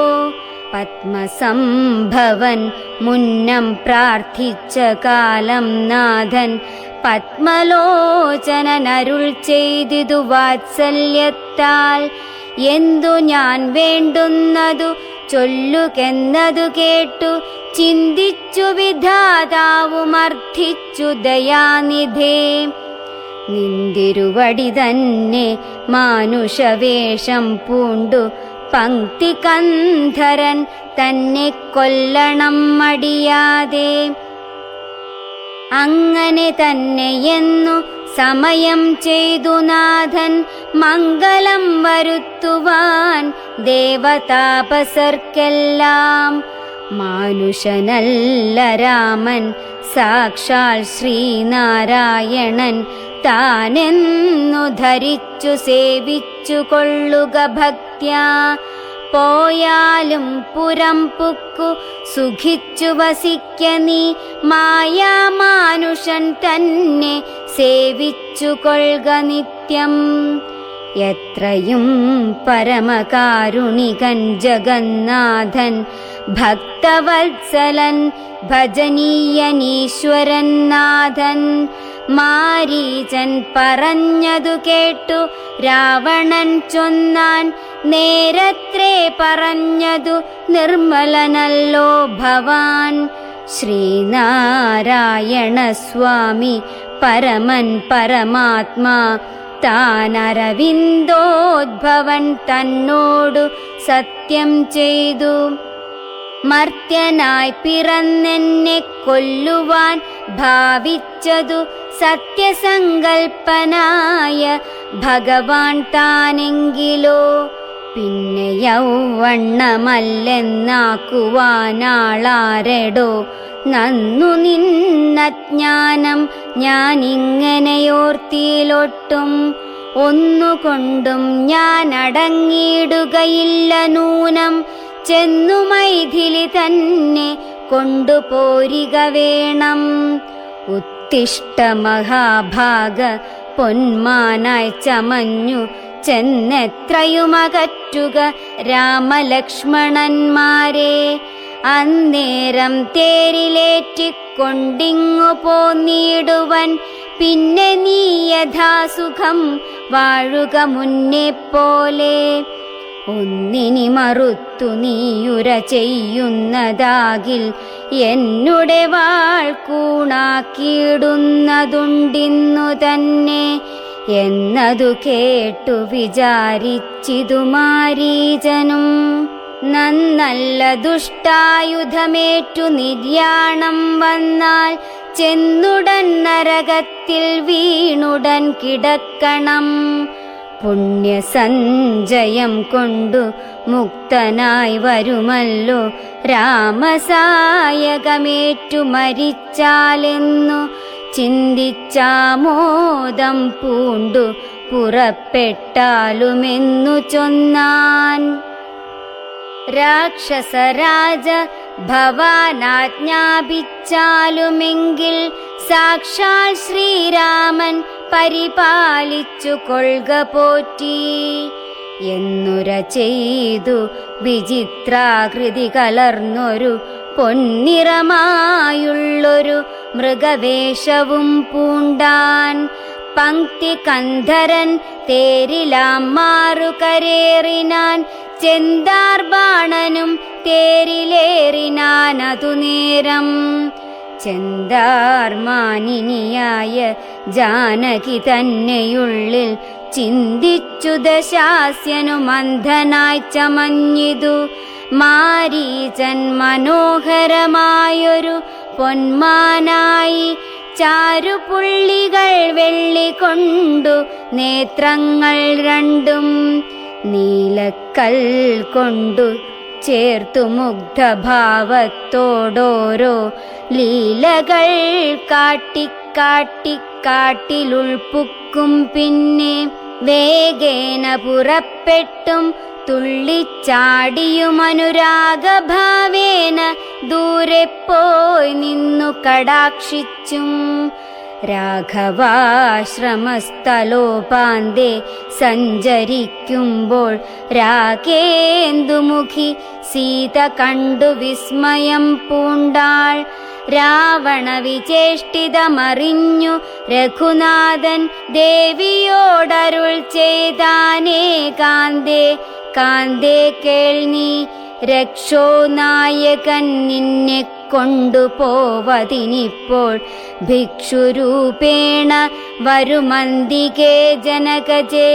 പത്മസംഭവൻ മുന്നം പ്രാർത്ഥിച്ച കാലം നാഥൻ പത്മലോചനനരുൾ ചെയ്തിതു വാത്സല്യത്താൽ. എന്തു ഞാൻ വേണ്ടുന്നതു ചൊല്ലുകെന്നതു കേട്ടു ചിന്തിച്ചു വിധാതാവുമർത്ഥിച്ചു ദയാനിധേ. നിന്തിരുവടി തന്നെ മാനുഷവേഷം പൂണ്ടു പങ്ക്തികന്ധരൻ തന്നെ കൊല്ലണം മടിയാതെ. അങ്ങനെ തന്നെയെന്നു സമയം ചെയ്തു നാഥൻ മംഗളം വരുത്തുവാൻ ദേവതാപസർക്കെല്ലാം. മാനുഷനല്ല രാമൻ, സാക്ഷാൽ ശ്രീനാരായണൻ താനെന്നു ധരിച്ചു സേവിച്ചു കൊള്ളുക ഭക്ത്യാ. പോയാലും പുരം പുക്കു സുഖിച്ചു വസിക്ക നീ, മായാമാനുഷൻ തന്നെ സേവിച്ചു കൊൾക നിത്യം. എത്രയും പരമകാരുണികൻ ജഗന്നാഥൻ, ഭക്തവത്സലൻ ഭജനീയനീശ്വരൻ നാഥൻ. മാരീചൻ പറഞ്ഞതു കേട്ടു രാവണൻ ചൊന്നാൻ, നേരത്രേ പറഞ്ഞതു നിർമ്മലനല്ലോ ഭവാൻ. ശ്രീനാരായണ സ്വാമി പരമൻ പരമാത്മാ, താനരവിന്ദോദ്ഭവൻ തന്നോടു സത്യം ചെയ്തു. മർത്യനായി പിറന്നെന്നെ കൊല്ലുവാൻ ഭാവിച്ചതു സത്യസങ്കൽപ്പനായ ഭഗവാൻ താനെങ്കിലോ. പിന്നെ യൗവണ്ണമല്ലെന്നാക്കുവാനാളാരെടോ, നന്നു നിന്നജ്ഞാനം ഞാനിങ്ങനെയോർത്തിയിലൊട്ടും. ഒന്നുകൊണ്ടും ഞാൻ അടങ്ങിയിടുകയില്ല നൂനം, ചെന്നു മൈഥിലി തന്നെ കൊണ്ടുപോരിക വേണം. ഉത്തിഷ്ഠ മഹാഭാഗ പൊന്മാനായി ചമഞ്ഞു ചെന്നെത്രയുമകറ്റുക രാമലക്ഷ്മണന്മാരെ. അന്നേരം തേരിലേറ്റിക്കൊണ്ടിങ്ങു പോന്നിടുവൻ, പിന്നെ നീ യഥാസുഖം വാഴുക മുന്നേ പോലെ. ഒന്നിനി മറുത്തു നീയുര ചെയ്യുന്നതാകിൽ എന്നുടെ വാൾ കൂണാക്കിയിടുന്നതുണ്ടിന്നു തന്നെ എന്നതു കേട്ടു വിചാരിച്ചിതു മാരീചനും. നന്നല്ല ദുഷ്ടായുധമേറ്റു നിര്യാണം വന്നാൽ ചെന്നുടൻ നരകത്തിൽ വീണുടൻ കിടക്കണം. പുണ്യസഞ്ചയം കൊണ്ടു മുക്തനായി വരുമല്ലോ രാമസായകമേറ്റു മരിച്ചാലെന്നു ചിന്തിച്ചാമോദം പൂണ്ടു പുറപ്പെട്ടാലുമെന്നു ചൊന്നാൻ. രാക്ഷസരാജ ഭവാനാജ്ഞാപിച്ചാലുമെങ്കിൽ സാക്ഷാൽ ശ്രീരാമൻ പരിപാലിച്ചു കൊൾക പോറ്റി എന്നുര ചെയ്തു വിചിത്രാകൃതി കലർന്നൊരു പൊന്നിറമായുള്ളൊരു മൃഗവേഷവും പൂണ്ടാൻ. പങ്ക്തി കന്ധരൻ തേരിലാം മാറുകരേറിനാൻ, ചെന്താർബാണനും തേരിലേറിനാനതു നേരം. ചെന്താർമാനിനിയായ ജാനകി തന്നെയുള്ളിൽ ചിന്തിച്ചു ദശാസ്യനു മന്ധനായി ചമഞ്ഞിതു. മാരീചൻ മനോഹരമായൊരു പൊന്മാനായി ചാരുപുള്ളികൾ വെള്ളി കൈകൊണ്ടു നേത്രങ്ങൾ രണ്ടും നീലക്കൽ കൊണ്ടു ചേർത്തു മുഗ്ധഭാവത്തോടോരോ ലീലകൾ കാട്ടിലുൾപ്പുക്കും. പിന്നെ വേഗേന പുറപ്പെട്ടും തുള്ളിച്ചാടിയുമനുരാഗഭാവേന ദൂരെ പോയി നിന്നു കടാക്ഷിച്ചും. രാഘവാശ്രമസ്ഥലോപാന്തേ സഞ്ചരിക്കുമ്പോൾ രാഗേന്ദുമുഖി സീത കണ്ടു വിസ്മയം പൂണ്ടാൾ. രാവണ വിചേഷ്ടിതമറിഞ്ഞു രഘുനാഥൻ ദേവിയോടരുൾ ചെയ്താനേ കാന്തേ കാന്തേ കേൾനീ, രക്ഷോ നായകൻ നിന്നെ കൊണ്ടുപോവതിനിപ്പോൾ ഭിക്ഷുരൂപേണ വരുമന്തികേ ജനകജേ.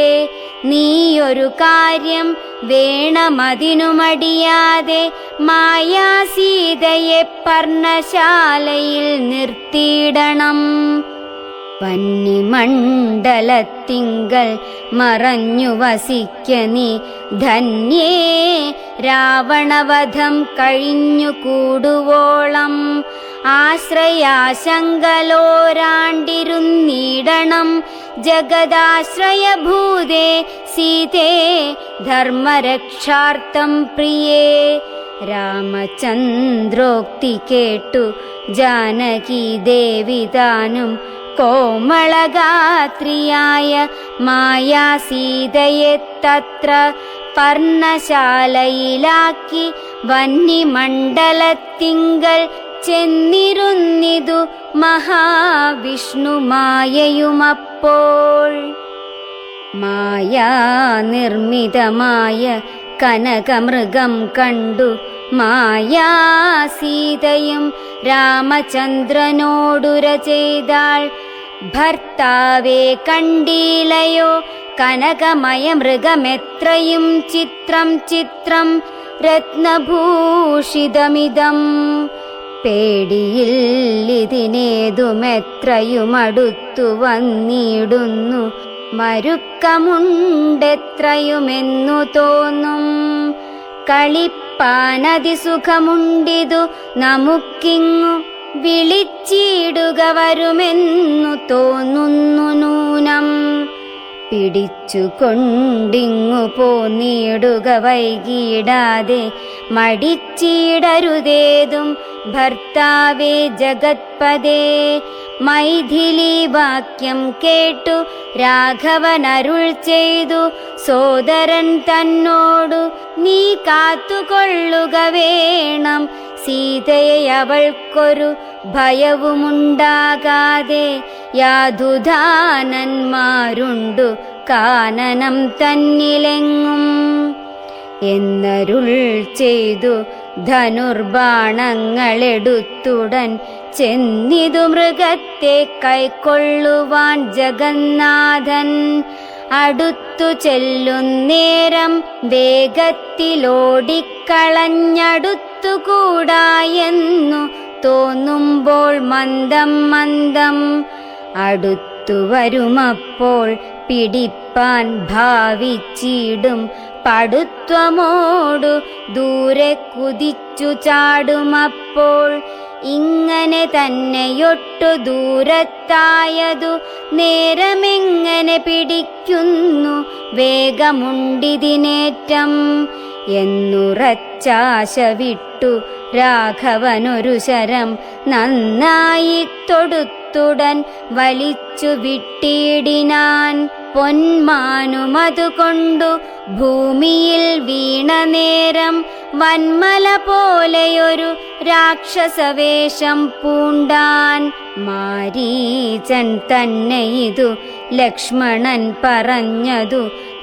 നീയൊരു കാര്യം വേണമതിനു മടിയാതെ മായാസീതയെ പർണശാലയിൽ നിർത്തിയിടണം. വന്യമണ്ഡലത്തിങ്കൽ മറഞ്ഞു വസിക്ക നീ ധന്യേ, രാവണവധം കഴിഞ്ഞു കൂടുവോളം ആശ്രയാശങ്കലോരാണ്ടിരുന്നിടണം. ജഗദാശ്രയഭൂതേ സീതേ ധർമ്മരക്ഷാർത്ഥം പ്രിയേ. രാമചന്ദ്രോക്തി കേട്ടു ജാനകി ദേവി താനും കോമളഗാത്രിയായ മായാസീതയെ തത്ര പർണശാലയിലാക്കി വന്യമണ്ഡലത്തിങ്കൽ ചെന്നിരുന്നിതു മഹാവിഷ്ണുമായയുമപ്പോൾ. മായാനിർമ്മിതമായ കനകമൃഗം കണ്ടു മായാസീതയും രാമചന്ദ്രനോടുര ചെയ്താൾ. ഭർത്താവേ കണ്ടീലയോ കനകമയ മൃഗമെത്രയും ചിത്രം ചിത്രം രത്നഭൂഷിതമിതം. പേടിയില്ലിതിനേതുമെത്രയുമടുത്തു വന്നിടുന്നു, മരുക്കമുണ്ടെത്രയുമെന്നു തോന്നും. കളിപ്പാനതിസുഖമുണ്ടിതു നമുക്കിങ്ങു, വിളിച്ചിടുക വരുമെന്നു തോന്നുന്നു നൂനം. പിടിച്ചു കൊണ്ടിങ്ങു പോന്നിടുക വൈകിടാതെ, മടിച്ചിടരുതേതും ഭർത്താവേ ജഗത്പദേ. മൈഥിലി വാക്യം കേട്ടു രാഘവനരുൾ ചെയ്തു സോദരൻ തന്നോടു, നീ കാത്തുകൊള്ളുക വേണം സീതയെ, അവൾക്കൊരു ഭയവുമുണ്ടാകാതെ. യാതുദാനന്മാരുണ്ടു കാനനം തന്നിലെങ്ങും എന്നരുൾ ചെയ്തു ധനുർബാണങ്ങളെടുത്തുടൻ ചെന്നിതു മൃഗത്തെ കൈക്കൊള്ളുവാൻ ജഗന്നാഥൻ. അടുത്തു ചെല്ലുന്നേരം വേഗത്തിലോടിക്കളഞ്ഞടുത്തുകൂടായെന്നു തോന്നുമ്പോൾ മന്ദം മന്ദം അടുത്തു വരുമപ്പോൾ പിടിപ്പാൻ ഭാവിച്ചിടും. പടുത്വമോടു ദൂരെ കുതിച്ചു ചാടുമപ്പോൾ ഇങ്ങനെ തന്നെയൊട്ടു ദൂരത്തായതു നേരമെങ്ങനെ പിടിക്കുന്നു വേഗമുണ്ടിതിനേറ്റം എന്നുറച്ചാശ വിട്ടു രാഘവനൊരു ശരം നന്നായി തൊടുത്തുടൻ വലിച്ചു വിട്ടിടിനാൻ. പൊന്മാനുമതുകൊണ്ടു ഭൂമിയിൽ വീണ നേരം വന്മല പോലെയൊരു രാക്ഷസവേഷം പൂണ്ടാൻ. മാരീചൻ തന്നെ ഇതു ലക്ഷ്മണൻ പറഞ്ഞതു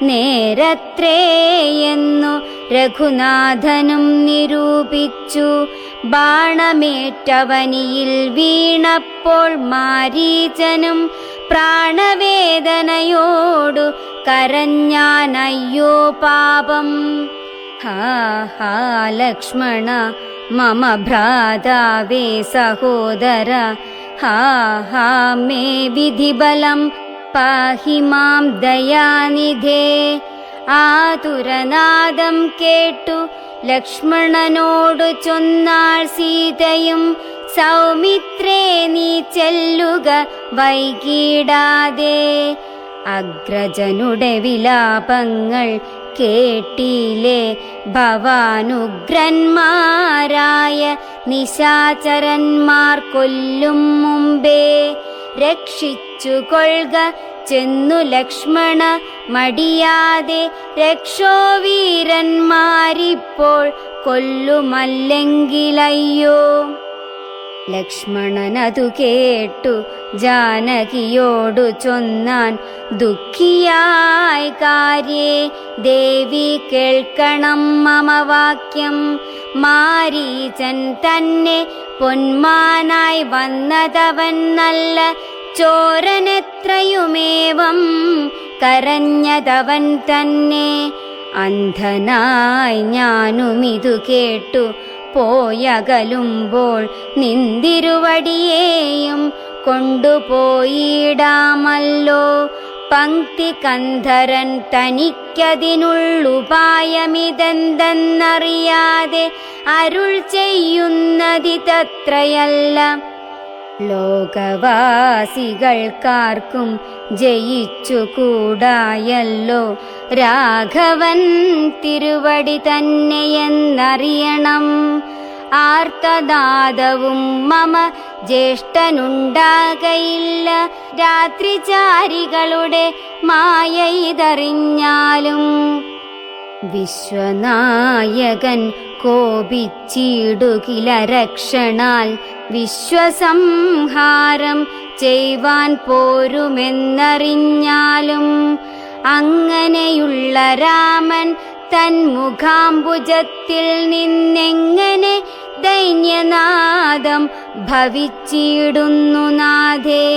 നേരത്രേയെന്നു രഘുനാഥനും നിരൂപിച്ചു. ബാണമേറ്റവനിയിൽ വീണപ്പോൾ മാരീചനും പ്രാണവേദനയോടു കരഞ്ഞാനയ്യോ പാപം. ഹാ ഹാ ലക്ഷ്മണ മമ ഭ്രാതാവേ സഹോദര, ഹാ ഹാ മേ വിധിബലം പാഹി മാം ദയാനിധേ. ആതുരനാദം കേട്ടു ലക്ഷ്മണനോടു ചൊന്നാൾ സീതയും, സൗമിത്രേ നീ ചെല്ലുക വൈകിടാതെ. അഗ്രജനുടെ വിലാപങ്ങൾ കേട്ടില്ലേ ഭവാനുഗ്രന്മാരായ നിശാചരന്മാർ കൊല്ലും മുമ്പേ. രക്ഷിച്ചു കൊള്ളുക ചെന്നു ലക്ഷ്മണ മടിയാതെ, രക്ഷോ വീരന്മാരിപ്പോൾ കൊല്ലുമല്ലെങ്കിലയ്യോ. ലക്ഷ്മണനതു കേട്ടു ജാനകിയോടു ചൊന്നാൻ, ദുഃഖിയായി കാര്യേ ദേവി കേൾക്കണം മമ വാക്യം. മാരീചൻ തന്നെ പൊന്മാനായി വന്നതവൻ നല്ല ചോരനെത്രയുമേവം കരഞ്ഞതവൻ തന്നെ. അന്ധനായി ഞാനുമിതു കേട്ടു പോയകലുമ്പോൾ നിന്തിരുവടിയേയും കൊണ്ടുപോയിടാമല്ലോ. പങ്ക്തി കന്ധരൻ തനിക്കതിനുള്ളുപായമിതെന്തെന്നറിയാതെ അരുൾ ചെയ്യുന്നതിതത്രയല്ല. ലോകവാസികൾക്കാർക്കും ജയിച്ചുകൂടായല്ലോ രാഘവൻ തിരുവടി തന്നെയെന്നറിയണം. ആർത്തനാദവും മമ ജ്യേഷ്ഠനുണ്ടാകയില്ല, രാത്രിചാരികളുടെ മായ ഇതറിഞ്ഞാലും. വിശ്വനായകൻ കോപിച്ചിടുകില രക്ഷണാൽ, വിശ്വസംഹാരം ചെയ്വാൻ പോരുമെന്നറിഞ്ഞാലും. അങ്ങനെയുള്ള രാമൻ തൻ മുഖാംബുജത്തിൽ നിന്നെങ്ങനെ ദൈന്യനാദം ഭവിച്ചിടുന്നു നാഥേ.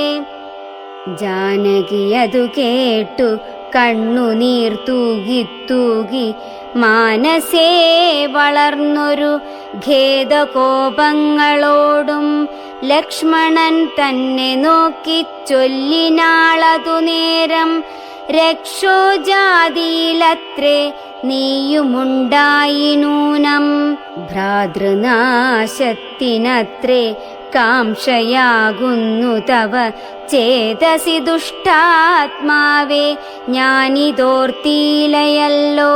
ജാനകിയതു കേട്ടു കണ്ണുനീർ തൂകി തൂകി മാനസേ വളർന്നൊരു ഖേദകോപങ്ങളോടും ലക്ഷ്മണൻ തന്നെ നോക്കി ചൊല്ലിനാളതു നേരം. രക്ഷോജാതിയിലത്രേ നീയുമുണ്ടായി നൂനം, ഭ്രാതൃനാശത്തിനത്രേ കാംക്ഷയാകുന്നു തവ ചേതസി ദുഷ്ടാത്മാവേ ഞാനിതോർത്തിയിലയല്ലോ.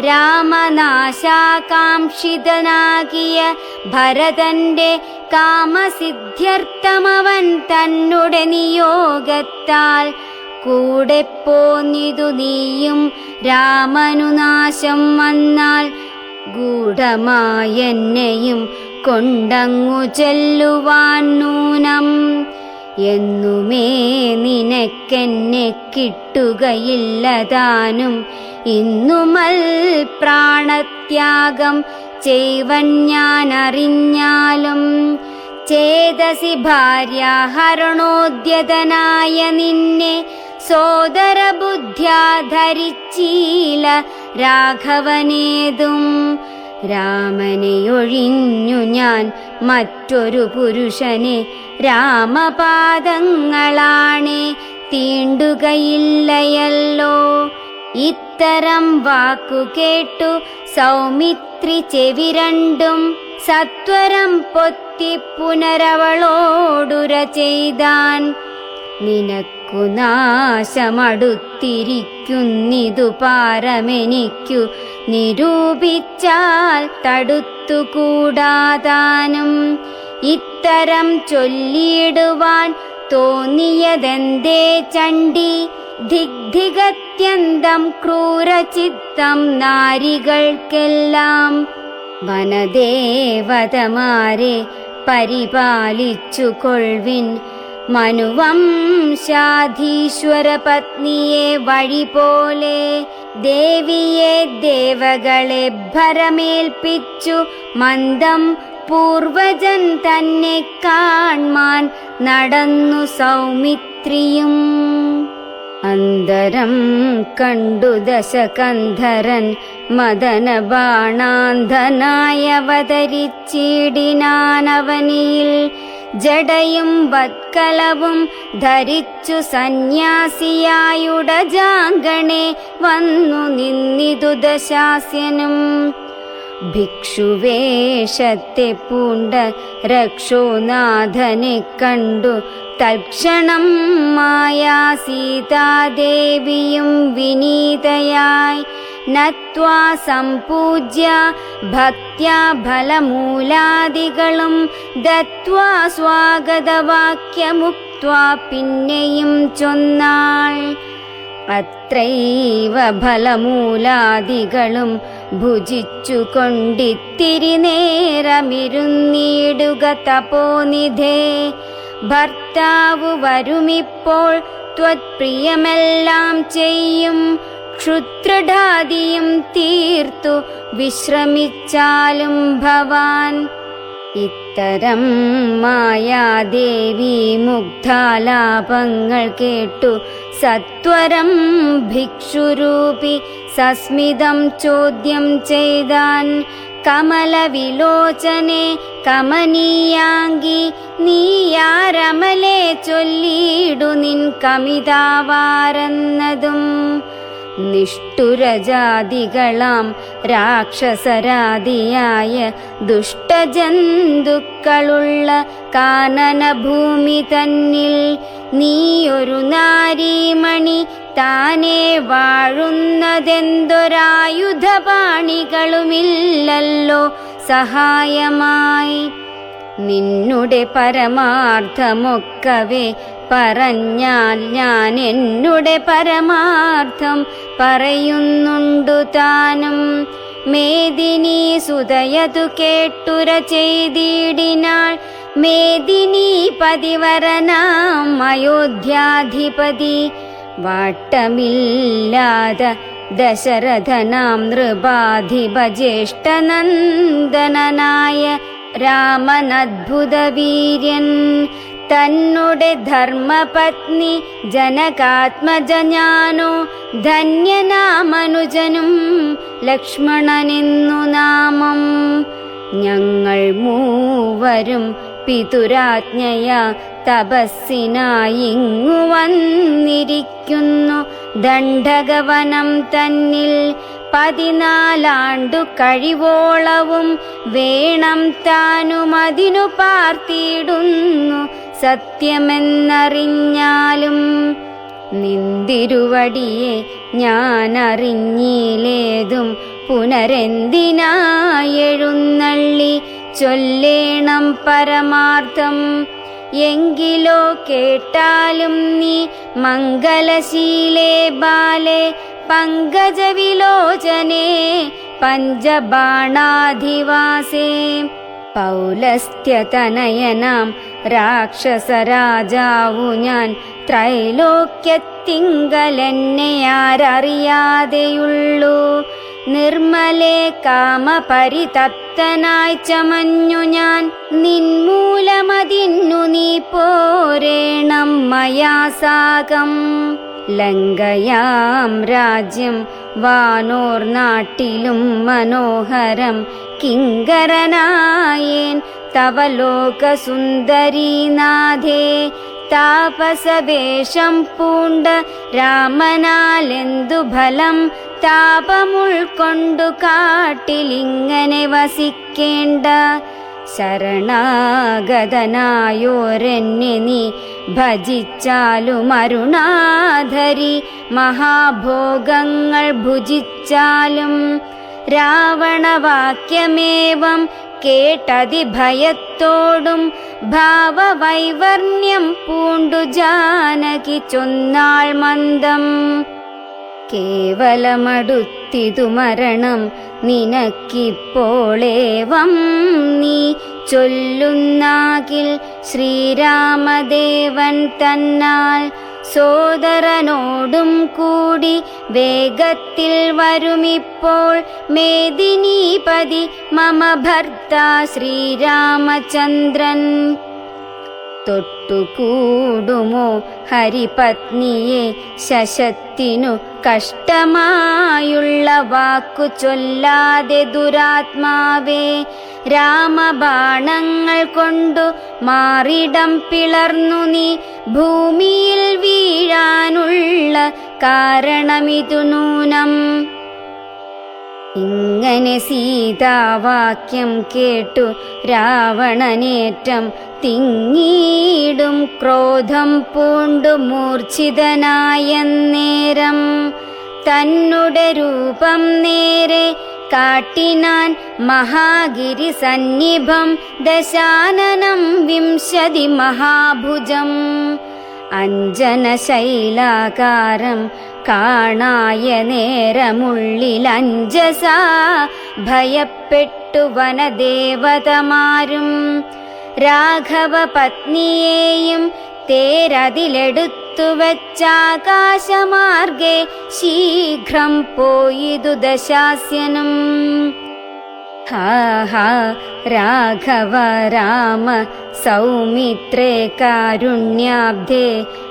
രാമനാശാകാംക്ഷിതനാകിയ ഭരതന്റെ കാമസിദ്ധ്യർത്ഥമവൻ തന്നെ നിയോഗത്താൽ കൂടെ പോന്നിതു നീയും. രാമനു നാശം വന്നാൽ ഗൂഢമായെന്നെയും കൊണ്ടങ്ങു ചെല്ലുവാൻ നൂനം. എന്നുമേ നിനക്കെന്നെ കിട്ടുകയില്ലതാനും, ഇന്നുമൽ പ്രാണത്യാഗം ചെയ്വൻ ഞാൻ അറിഞ്ഞാലും. ചേതസി ഭാര്യാഹരണോദ്യതനായ നിന്നെ സോദരബുദ്ധ്യാ ധരിച്ചീല രാഘവനേതും. രാമനെയൊഴിഞ്ഞു ഞാൻ മറ്റൊരു പുരുഷനെ രാമപാദങ്ങളാണേ തീണ്ടുകയില്ലയല്ലോ. ഇത്തരം വാക്കു കേട്ടു സൗമിത്രി ചെവി രണ്ടും സത്വരം പൊത്തി പുനരവളോടുര ചെയ്താൻ. നിനക്കു നാശമടുത്തിരിക്കുന്നിതു പാരമെനിക്കു നിരൂപിച്ചാൽ തടുത്തുകൂടാതാനും. ഇത്തരം ചൊല്ലിയിടുവാൻ തോന്നിയതെന്തേ ചണ്ഡി, ദിഗ്ധിഗത്യന്തം ക്രൂരചിത്തം നാരികൾക്കെല്ലാം. വനദേവതമാരെ പരിപാലിച്ചു കൊൾവിൻ, മനുവംശാധീശ്വര പത്നിയെ വഴി പോലെ. ദേവിയെ ദേവകളെ ഭരമേൽപ്പിച്ചു മന്ദം പൂർവജൻ തന്നെ കാൺമാൻ നടന്നു സൗമിത്രിയും. അന്തരം കണ്ടു ദശകന്ധരൻ മദന ബാണാന്ധനായവതരിച്ചിടിനാനവനിയിൽ. ജടയും വത്കലവും ധരിച്ചു സന്യാസിയായുടജാങ്കണേ വന്നു നിന്നിതു ദശാസ്യനും. ഭിക്ഷുവേഷത്തെ പൂണ്ട രക്ഷോനാഥനെ കണ്ടു തൽക്ഷണം മായാ സീതാദേവിയും വിനീതയായി നത്വാ സംപൂജ്യ ഭക്ത്യാ ഫലമൂലാദികളും ദത്വാ സ്വാഗതവാക്യമുക്ത്വാ പിന്നെയും ചൊന്നാൾ. അത്രൈവ ഫലമൂലാദികളും ഭുജിച്ചു കൊണ്ടിത്തിരി നേരമിരുന്നിടുക തപോനിധേ. ഭർത്താവു വരുമിപ്പോൾ ത്വത്പ്രിയമെല്ലാം ചെയ്യും ക്ഷുദ്രഢാദിയും തീർത്തു വിശ്രമിച്ചാലും ഭവാൻ. ഇത്തരം മായാദേവി മുഗ്ധാലാപങ്ങൾ കേട്ടു സത്വരം ഭിക്ഷുരൂപി സസ്മിതം ചോദ്യം ചെയ്താൻ. കമലവിലോചനെ കമനീയാങ്കി നീയാരമലേ ചൊല്ലിയിടു നിൻ കമിതാവാരെന്നതും. നിഷ്ഠുരജാതികളാം രാക്ഷസരാദിയായ ദുഷ്ടജന്തുക്കളുള്ള കാനനഭൂമി തന്നിൽ നീയൊരു നാരീമണി താനേ വാഴുന്നതെന്തൊരായുധപാണികളുമില്ലല്ലോ സഹായമായി. നിന്നുടെ പരമാർത്ഥമൊക്കവേ പറഞ്ഞാൽ ഞാൻ എന്നുടെ പരമാർത്ഥം പറയുന്നുണ്ടു താനും. മേദിനി സുതയതു കേട്ടുര ചെയ്തിടിനാൾ മേദിനി പതിവരനാം അയോധ്യാധിപതി. വാട്ടമില്ലാത ദശരഥനാം നൃപാധിപ ജ്യേഷ്ഠനന്ദനായ രാമനദ്ഭുതവീര്യൻ തന്നുടെ ധർമ്മപത്നി ജനകാത്മജഞാനോ ധന്യനാമനുജനും ലക്ഷ്മണനെന്നു നാമം. ഞങ്ങൾ മൂവരും പിതുരാജ്ഞയാ തപസ്സിനായിങ്ങു വന്നിരിക്കുന്നു ദണ്ഡകവനം തന്നിൽ. 14 ആണ്ടു കഴിവോളവും വേണം താനും അതിനു പാർത്തിടുന്നു സത്യമെന്നറിഞ്ഞാലും. നിന്തിരുവടിയെ ഞാനറിഞ്ഞിലേതും പുനരെന്തിനായെഴുന്നള്ളി ചൊല്ലേണം പരമാർത്ഥം. എങ്കിലോ കേട്ടാലും നീ മംഗലശീലേ ബാലേ പങ്കജവിലോചനേ പഞ്ചബാണാധിവാസേ. പൗലസ്ത്യതനയനാം രാക്ഷസരാജാവു ഞാൻ ത്രൈലോക്യത്തിങ്കലെന്നെ ആരറിയാതെയുള്ളൂ. നിർമ്മലേ കാമപരിതപ്തനായി ചമഞ്ഞു ഞാൻ നിൻമൂലമതിന്നു നീ പോരേണം മയാ സാകം. ലങ്കയാം രാജ്യം വാനോർ നാട്ടിലും മനോഹരം കിങ്കരനായേൻ തവ ലോകസുന്ദരീനാഥേ. താപസവേഷം പൂണ്ട രാമനാലെന്തു ഫലം താപമുൾക്കൊണ്ടു കാട്ടിലിങ്ങനെ വസിക്കേണ്ട. ശരണാഗതനായോരെന്നെ നീ ഭജിച്ചാലും അരുണാധരി മഹാഭോഗങ്ങൾ ഭുജിച്ചാലും. രാവണവാക്യമേവം കേട്ടതിഭയത്തോടും ഭാവവൈവർണ്യം പൂണ്ടു ജാനകി ചൊന്നാൾ മന്ദം. കേവലമടുത്തിതു മരണം നിനക്കിപ്പോളേവം നീ ചൊല്ലുന്നാകിൽ ശ്രീരാമദേവൻ തന്നാൽ സോദരനോടും കൂടി വേഗത്തിൽ വരുമിപ്പോൾ മേദിനീപതി മമ ഭർത്താ ശ്രീരാമചന്ദ്രൻ. തൊട്ടുകൂടുമോ ഹരിപത്നിയെ ശശത്തിനു കഷ്ടമായുള്ള വാക്കു ചൊല്ലാതെ ദുരാത്മാവേ. രാമബാണങ്ങൾ കൊണ്ടു മാറിടം പിളർന്നു നീ ഭൂമിയിൽ വീഴാനുള്ള കാരണമിതു നൂനം. ഇങ്ങനെ സീതാവാക്യം കേട്ടു രാവണനേറ്റം തിങ്ങീടും ക്രോധം പൂണ്ടു മൂർച്ഛിതനായ നേരം തന്നുടെ രൂപം നേരെ കാട്ടിനാൻ മഹാഗിരി സന്നിഭം ദശാനനം 20 മഹാഭുജം. അഞ്ജനശൈലാകാരം കാണായ നേരമുള്ളിലഞ്ജസാ ഭയപ്പെട്ടു വനദേവതമാരും രാഘവ പത്നിയെയും തേരതിലെടുത്തു വച്ചാകാശമാർഗെ ശീഘ്രം പോയിതു ദശാസ്യനും. ഹാ ഹാ രാഘവ രാമ സൗമിത്രേ കാരുണ്യാബ്ധേ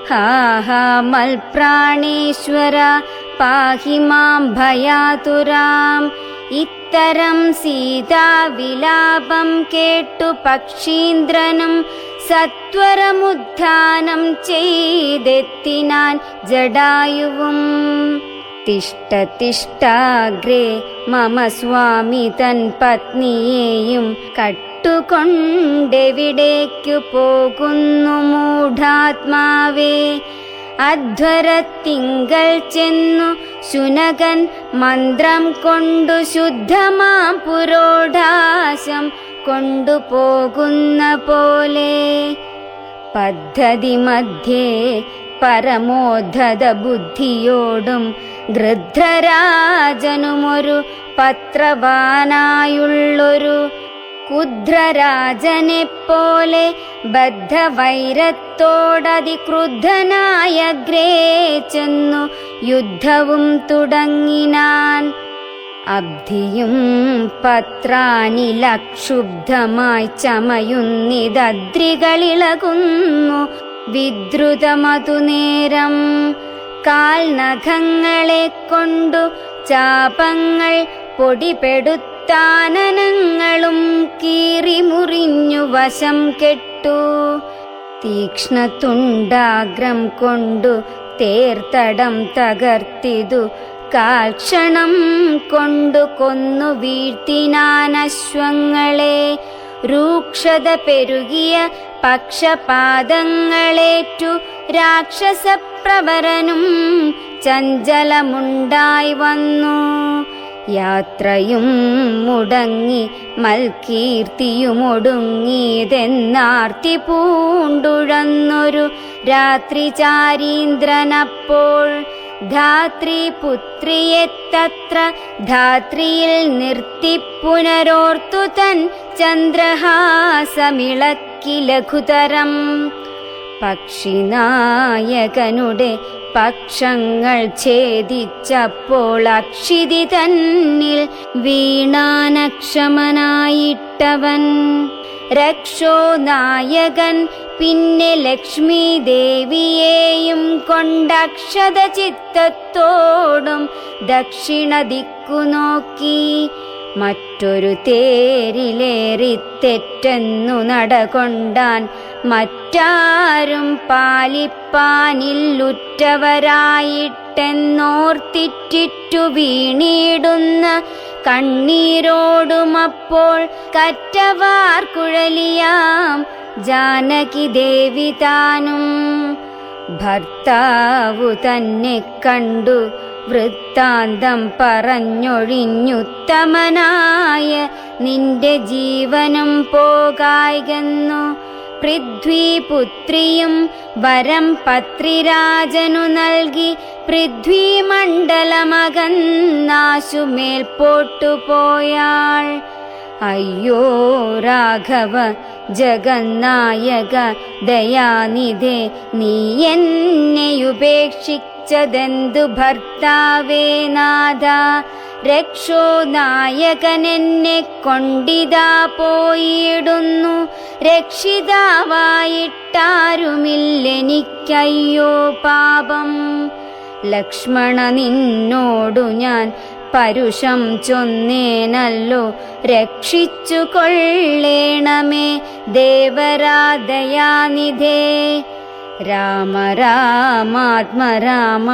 ഹാ ഹാ മൽപ്രാണേശ്വര പാഹി മാം ഭയാതുരാം. ഇത്തരം സീതാവിലാപം കേട്ടു പക്ഷീന്ദ്രനും സത്വരമുദ്ധാനം ചെയ്തെത്തിനാൻ ജടായുവും. തിഷ്ട തിഷ്ടാഗ്രേ മമ സ്വാമി തൻ പത്നിയെയും കട്ടുകൊണ്ടെവിടേക്കു പോകുന്നു മൂഢാത്മാവേ. അധ്വരത്തിങ്കൽ ചെന്നു ശുനകൻ മന്ത്രം കൊണ്ടു ശുദ്ധമാം പുരോഢാശം കൊണ്ടുപോകുന്ന പോലെ പദ്ധതി മധ്യേ പരമോദ്ധത ബുദ്ധിയോടും ഗൃധ്രരാജനുമൊരു പത്രവാനായുള്ളൊരു കുദ്രരാജനെപ്പോലെ ബദ്ധവൈരത്തോടതിക്രുദ്ധനായഗ്രേ ചെന്നു യുദ്ധവും തുടങ്ങിനാൻ. അബ്ധിയും പത്രാനിലക്ഷുബ്ധമായി ചമയുന്നിതദ്രികളിളകുന്നു വിദ്രുതമതു നേരം. കാൽനഖങ്ങളെ കൊണ്ടു ചാപങ്ങൾ പൊടിപെടുത്താനനങ്ങളും കീറിമുറിഞ്ഞു വശം കെട്ടു. തീക്ഷ്ണതുണ്ടാഗ്രം കൊണ്ടു തേർത്തടം തകർത്തിതു കാൽക്ഷണം കൊണ്ടു കൊന്നു വീഴ്ത്തിനാനശ്വങ്ങളെ. രൂക്ഷത പെരുകിയ പക്ഷപാതങ്ങളേറ്റു രാക്ഷസപ്രവരനും ചഞ്ചലമുണ്ടായി വന്നു. യാത്രയും മുടങ്ങി മൽകീർത്തിയുമൊടുങ്ങിയതെന്നാർത്തി പൂണ്ടുഴന്നൊരു രാത്രിചാരീന്ദ്രനപ്പോൾ ധാത്രിപുത്രിയെ തത്ര ധാത്രിയിൽ നിർത്തി പുനരോർത്തു തൻ ചന്ദ്രഹാസമിളക്കി ലഘുതരം. പക്ഷിനായകനുടെ പക്ഷങ്ങൾ ഛേദിച്ചപ്പോൾ അക്ഷിതി തന്നിൽ വീണാനക്ഷമനായിട്ടവൻ. രക്ഷോ നായകൻ പിന്നെ ലക്ഷ്മി ദേവിയെയും കൊണ്ടക്ഷത ചിത്തത്തോടും ദക്ഷിണ ദിക്കു നോക്കി. മറ്റൊരു തേരിലേറി തെറ്റെന്നു നടകൊണ്ടാൻ മറ്റാരും പാലിപ്പാനില്ലുറ്റവരായിട്ടെന്നോർത്തിറ്റിറ്റു വീണിടുന്ന കണ്ണീരോടുമപ്പോൾ കറ്റവാർ കുഴലിയാം ജാനകി ദേവി താനും. ഭർത്താവു തന്നെ കണ്ടു വൃത്താന്തം പറഞ്ഞൊഴിഞ്ഞുത്തമനായ നിന്റെ ജീവനും പോകായ്കെന്നു പൃഥ്വിപുത്രിയും വരം പത്രിരാജനു നൽകി പൃഥ്വിമണ്ഡലമകന്നാശു മേൽപോട്ടുപോയാൾ. അയ്യോ രാഘവ ജഗന്നായക ദയാനിധേ, നീ എന്നെയുപേക്ഷിച്ചതെന്തു ഭർത്താവേ നാഥ. രക്ഷോ നായകനെന്നെ കൊണ്ടിതാ പോയിടുന്നു, രക്ഷിതാവായിട്ടാരുമില്ലെനിക്കയ്യോ പാപം. ലക്ഷ്മണ നിന്നോടു ഞാൻ പരുഷം ചൊന്നേനല്ലോ രക്ഷിച്ചു കൊള്ളേണമേ ദേവരാദയാനിധേ. രാമ രാമാത്മരാമ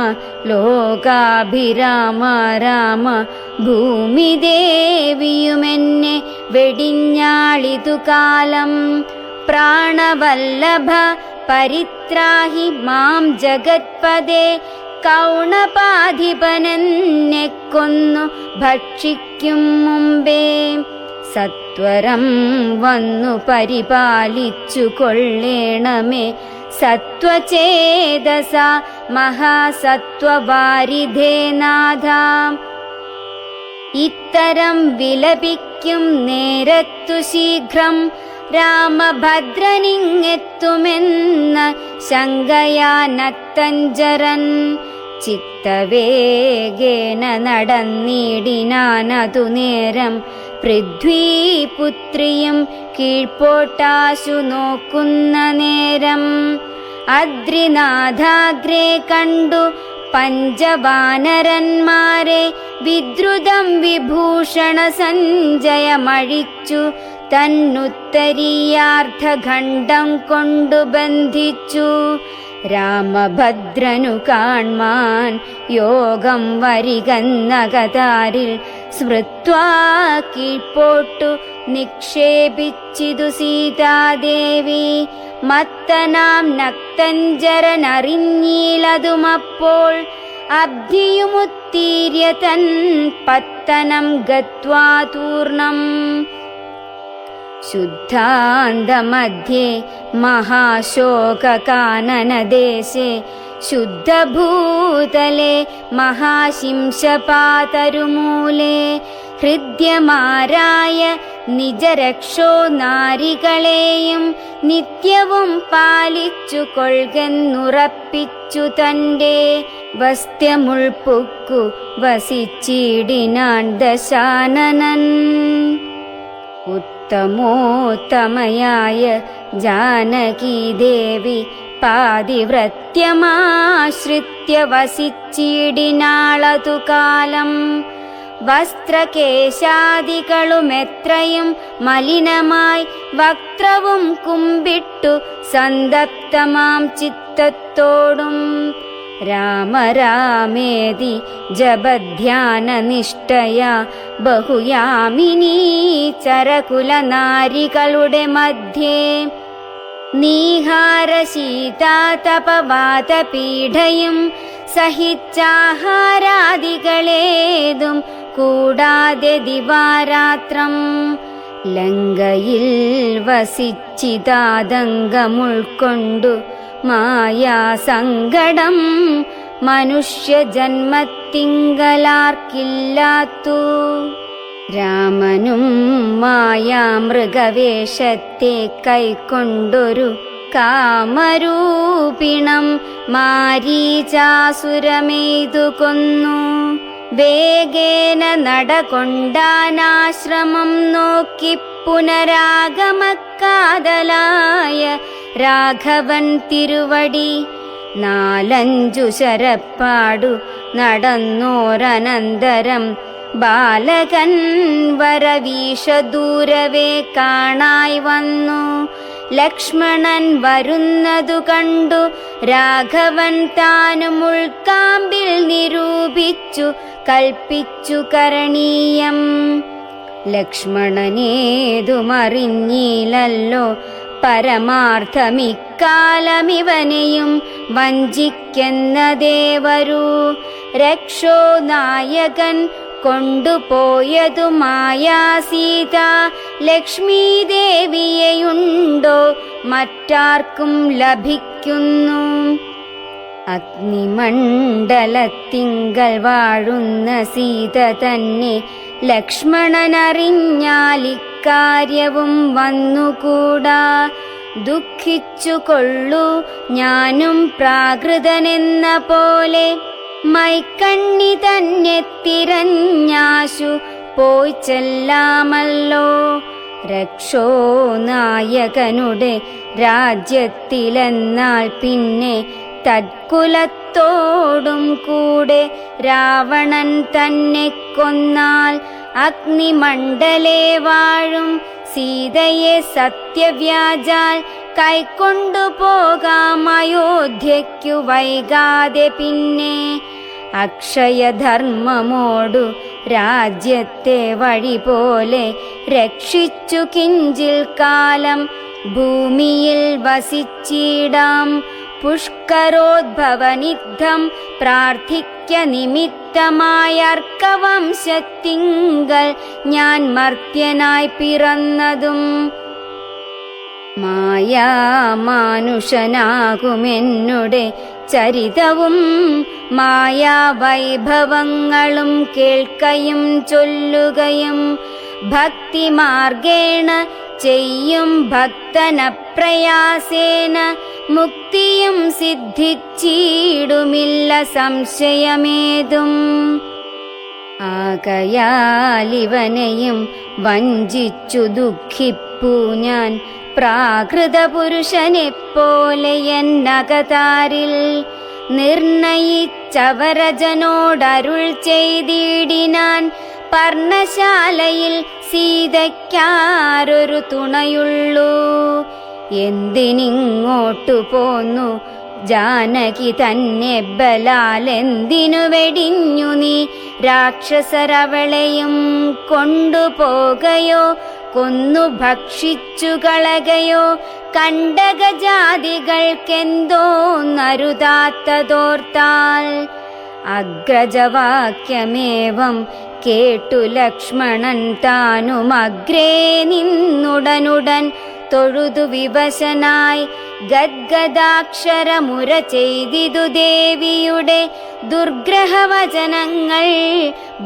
ലോകാഭിരാമ രാമ ഭൂമിദേവിയുമെന്നെ വെടിഞ്ഞാളിതു കാലം. പ്രാണവല്ലഭ പരിത്രാഹി മാം ജഗത്പദേ. കൗണപാധിപനെന്നെ കൊന്നു ഭക്ഷിക്കും മുമ്പേ സത്വരം വന്നു പരിപാലിച്ചു കൊള്ളേണമേ സത്വചേതസ മഹാസത്വവാരിധേ നാഥ. ഇത്തരം വിലപിക്കും നേരത്തു ശീഘ്രം രാമഭദ്രനിങ്ങെത്തുമെന്ന ശങ്കയാ നക്തഞ്ചരൻ. ചിത്തവേഗേന നടന്നിടിനാനതു നേരം പൃഥ്വീപുത്രിയും കീഴ്പോട്ടാശു നോക്കുന്ന നേരം. അദ്രിനാഥാഗ്രേ കണ്ടു പഞ്ചവാനരന്മാരെ വിദ്രുതം വിഭൂഷണ സഞ്ജയമഴിച്ചു തന്നുത്തരീയാർദ്ധഖണ്ഡം കൊണ്ടു ബന്ധിച്ചു. രാമഭദ്രനു കാൺമാൻ യോഗം വരികന്നകതാരിൽ സ്മൃത്വാ കീഴ്പോട്ടു നിക്ഷേപിച്ചിതു സീതാദേവി. മത്തനാം നക്തഞ്ചരനറിഞ്ഞീലതുമപ്പോൾ അബ്ധിയുമുത്തീര്യ തൻ പത്തനം ഗത്വാ തൂർണം. ശുദ്ധാന്തമധ്യേ മഹാശോകകാനനദേശേ ശുദ്ധഭൂതലേ മഹാശിംശപാതരുമൂലേ. ഹൃദ്യമാരായ നിജരക്ഷോ നാരികളെയും നിത്യവും പാലിച്ചു കൊൾകെന്നുറപ്പിച്ചു തന്റെ വസ്ത്യമുൾപ്പുക്കു വസിച്ചിടിനാൻ ദശാനനൻ. ഉത്തമോത്തമയായ ജാനകീദേവി പാതിവ്രത്യമാശ്രിത്യ വസിച്ചിടിനാളതു കാലം. വസ്ത്രകേശാദികളുമെത്രയും മലിനമായി വക്ത്രവും കുമ്പിട്ടു സന്തപ്തമാം ചിത്തത്തോടും രാമ രാമേതി ജപധ്യാന നിഷ്ഠയ ബഹുയാമിനീ ചരകുലനാരികളുടെ മധ്യേ നീഹാരശീതാതപവാതപീഠയും സഹിച്ചാഹാരാദികളേതും കൂടാതെ ദിവാരാത്രം ലങ്കയിൽ വസിച്ചിതാതങ്കമുൾക്കൊണ്ടു മായാസങ്കടം മനുഷ്യജന്മത്തിങ്കലാർക്കില്ലാത്തു. രാമനും മായാമൃഗവേഷത്തെ കൈക്കൊണ്ടൊരു കാമരൂപിണം മാരീചാസുരമെയ്തു കൊന്നു. വേഗേന നടകൊണ്ടാനാശ്രമം നോക്കി പുനരാഗമക്കാതലായ രാഘവൻ തിരുവടി. 4-5 ശരപ്പാടു നടന്നോരനന്തരം ബാലകൻ വരവീശദൂരവേ കാണായി വന്നു. ലക്ഷ്മണൻ വരുന്നതു കണ്ടു രാഘവൻ താനും ഉൾക്കാമ്പിൽ നിരൂപിച്ചു കൽപ്പിച്ചു കരണീയം. ലക്ഷ്മണനേതുമറിഞ്ഞില്ലല്ലോ പരമാർത്ഥമിക്കാലമിവനെയും വഞ്ചിക്കുന്നതേവരു. രക്ഷോ നായകൻ കൊണ്ടുപോയതു മായാസീത ലക്ഷ്മീദേവിയെയുണ്ടോ മറ്റാർക്കും ലഭിക്കുന്നു. അഗ്നിമണ്ഡലത്തിങ്കൽ വാഴുന്ന സീത തന്നെ ലക്ഷ്മണനറിഞ്ഞാലിക്കാര്യവും വന്നുകൂടാ. ദുഃഖിച്ചു കൊള്ളു ഞാനും പ്രാകൃതനെന്ന പോലെ മൈക്കണ്ണി തന്നെ തിരഞ്ഞാശു പോയി ചെല്ലാമല്ലോ. രക്ഷോ നായകനുടെ രാജ്യത്തിലെന്നാൽ പിന്നെ തത്കുലത്തിൽ കുടുംബത്തോടും കൂടെ രാവണൻ തന്നെ കൊന്നാൽ അഗ്നിമണ്ഡലേ വാഴും സീതയെ സത്യവ്യാജാൽ കൈക്കൊണ്ടുപോകാം അയോധ്യയ്ക്കു വൈകാതെ പിന്നെ. അക്ഷയധർമ്മമോടു രാജ്യത്തെ വഴി പോലെ രക്ഷിച്ചു കിഞ്ചിൽ കാലം ഭൂമിയിൽ വസിച്ചിടാം. പുഷ്കരോദ്ഭവനിദ്ധം പ്രാർത്ഥിക്ക നിമിത്തമായർക്കവംശത്തിങ്കൽ ഞാൻ മർത്യനായി പിറന്നതും മായാമാനുഷനാകുമെന്നുടെ ചരിതവും മായാവൈഭവങ്ങളും കേൾക്കയും ചൊല്ലുകയും ഭക്തിമാർഗേണ ചെയ്യും ഭക്തനപ്രയാസേന മുക്തിയും സിദ്ധിച്ചിടുമില്ല സംശയമേതും. ആകയാലിവനെയും വഞ്ചിച്ചു ദുഃഖിപ്പു ഞാൻ പ്രാകൃത പുരുഷനെപ്പോലെ എന്നകതാരിൽ നിർണയിച്ചവരജനോടരുൾ ചെയ്തിടിനാൻ. പർണശാലയിൽ സീതയ്ക്കാരൊരു തുണയുള്ളൂ, എന്തിനിങ്ങോട്ടു പോന്നു ജാനകി തന്നെ ബലാലെന്തിനു വെടിഞ്ഞു നീ രാക്ഷസരവളെയും കൊണ്ടുപോകയോ കൊന്നു ഭക്ഷിച്ചു കളകയോ കണ്ടകജാതികൾക്കെന്തോന്നരുതാത്തതോർത്താൽ. അഗ്രജവാക്യമേവം കേട്ടു ലക്ഷ്മണൻ താനുമഗ്രേ നിന്നുടനുടൻ തൊഴുതു വിവശനായി ഗദ്ഗദാക്ഷരമുര ചെയ്തിതു ദേവിയുടെ ദുർഗ്രഹവചനങ്ങൾ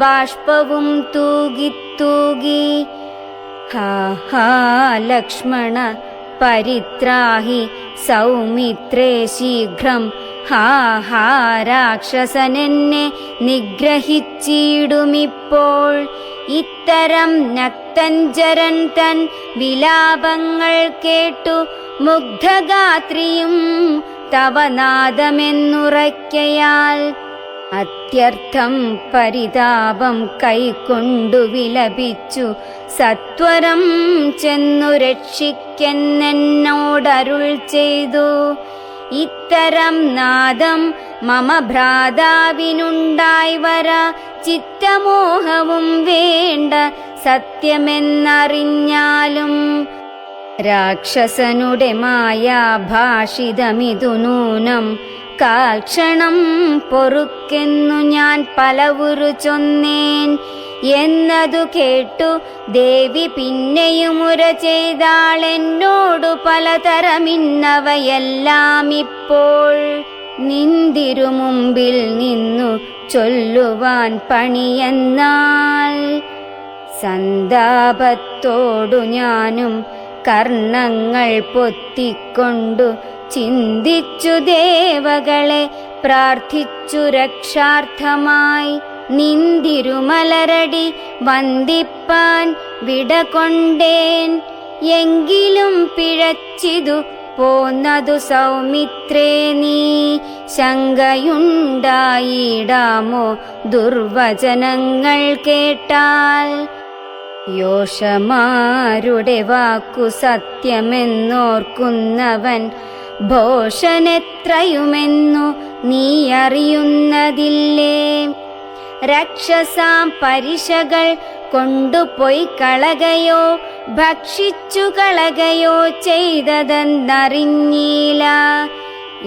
ബാഷ്പവും തൂകിത്തൂകി. ഹാ ഹാ ലക്ഷ്മണ പരിത്രാഹി സൗമിത്രേ ശീഘ്രം. ഹാ ഹാ രാക്ഷസനെന്നെ നിഗ്രഹിച്ചിടുമിപ്പോൾ. ഇത്തരം നക്തഞ്ചരൻ തൻ വിലാപങ്ങൾ കേട്ടു മുഗ്ധഗാത്രിയും തവ നാദമെന്നുറയ്ക്കയാൽ അത്യർത്ഥം പരിതാപം കൈക്കൊണ്ടു വിലപിച്ചു സത്വരം ചെന്നു രക്ഷിക്കെന്നോടരുൾ ചെയ്തു. ഇത്തരം നാദം മമ ഭ്രാതാവിനുണ്ടായി വര ചിത്തമോഹവും വേണ്ട സത്യമെന്നറിഞ്ഞാലും. രാക്ഷസനുടെ മായാഭാഷിതമിതു നൂനം കാൽക്ഷണം പൊറുക്കെന്നു ഞാൻ പലവുരു ചൊന്നേൻ എന്നതു കേട്ടു ദേവി പിന്നെയുമുര ചെയ്താളെന്നോടു പലതരമിന്നവയെല്ലാം ഇപ്പോൾ നിന്തിരു മുമ്പിൽ നിന്നു ചൊല്ലുവാൻ പണിയെന്നാൽ. സന്താപത്തോടു ഞാനും കർണങ്ങൾ പൊത്തിക്കൊണ്ടു ചിന്തിച്ചു ദേവകളെ പ്രാർത്ഥിച്ചു രക്ഷാർത്ഥമായി. നിന്തിരുമലരടി വന്ദിപ്പാൻ വിടകൊണ്ടേൻ, എങ്കിലും പിഴച്ചിതു പോന്നതു സൗമിത്രേ നീ. ശങ്കയുണ്ടായിടാമോ ദുർവചനങ്ങൾ കേട്ടാൽ. യോഷമാരുടെ വാക്കു സത്യമെന്നോർക്കുന്നവൻ ഭോഷനെത്രയുമെന്നു നീ അറിയുന്നതില്ലേ. രക്ഷസാം പരിശകൾ കൊണ്ടുപോയി കളകയോ ഭക്ഷിച്ചു കളകയോ ചെയ്തതെന്നറിഞ്ഞീല.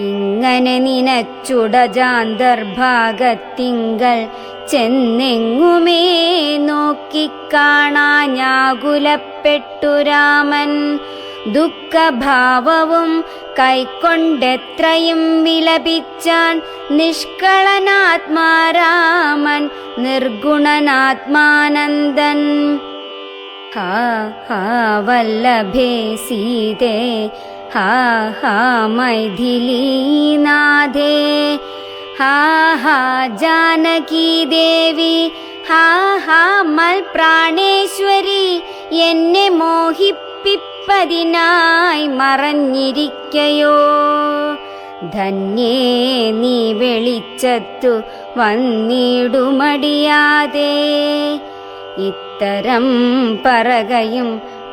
ഇങ്ങനെ നിനച്ചുടജാന്തർഭാഗത്തിങ്കൽ ചെന്നെങ്ങുമേ നോക്കിക്കാണാഞ്ഞാകുലപ്പെട്ടു രാമൻ. ദുഃഖഭാവവും കൈക്കൊണ്ടെത്രയും വിലപിച്ചാൻ നിഷ്കളനാത്മാരാമൻ നിർഗുണനാത്മാനന്ദൻ. ഹാ ഹാ വല്ലഭേ സീതേ, ഹാ ഹാ മൈഥിലീനാഥേ, ഹാ ഹാ ജാനകി ദേവി, ഹാ ഹാ മൽ പ്രാണേശ്വരി. എന്നെ മോഹിപ്പിപ്പതിനായി മറഞ്ഞിരിക്കയോ ധന്യേ നീ വെളിച്ചത്തു വന്നിടുമടിയാതെ. ഇത്തരം പറകയും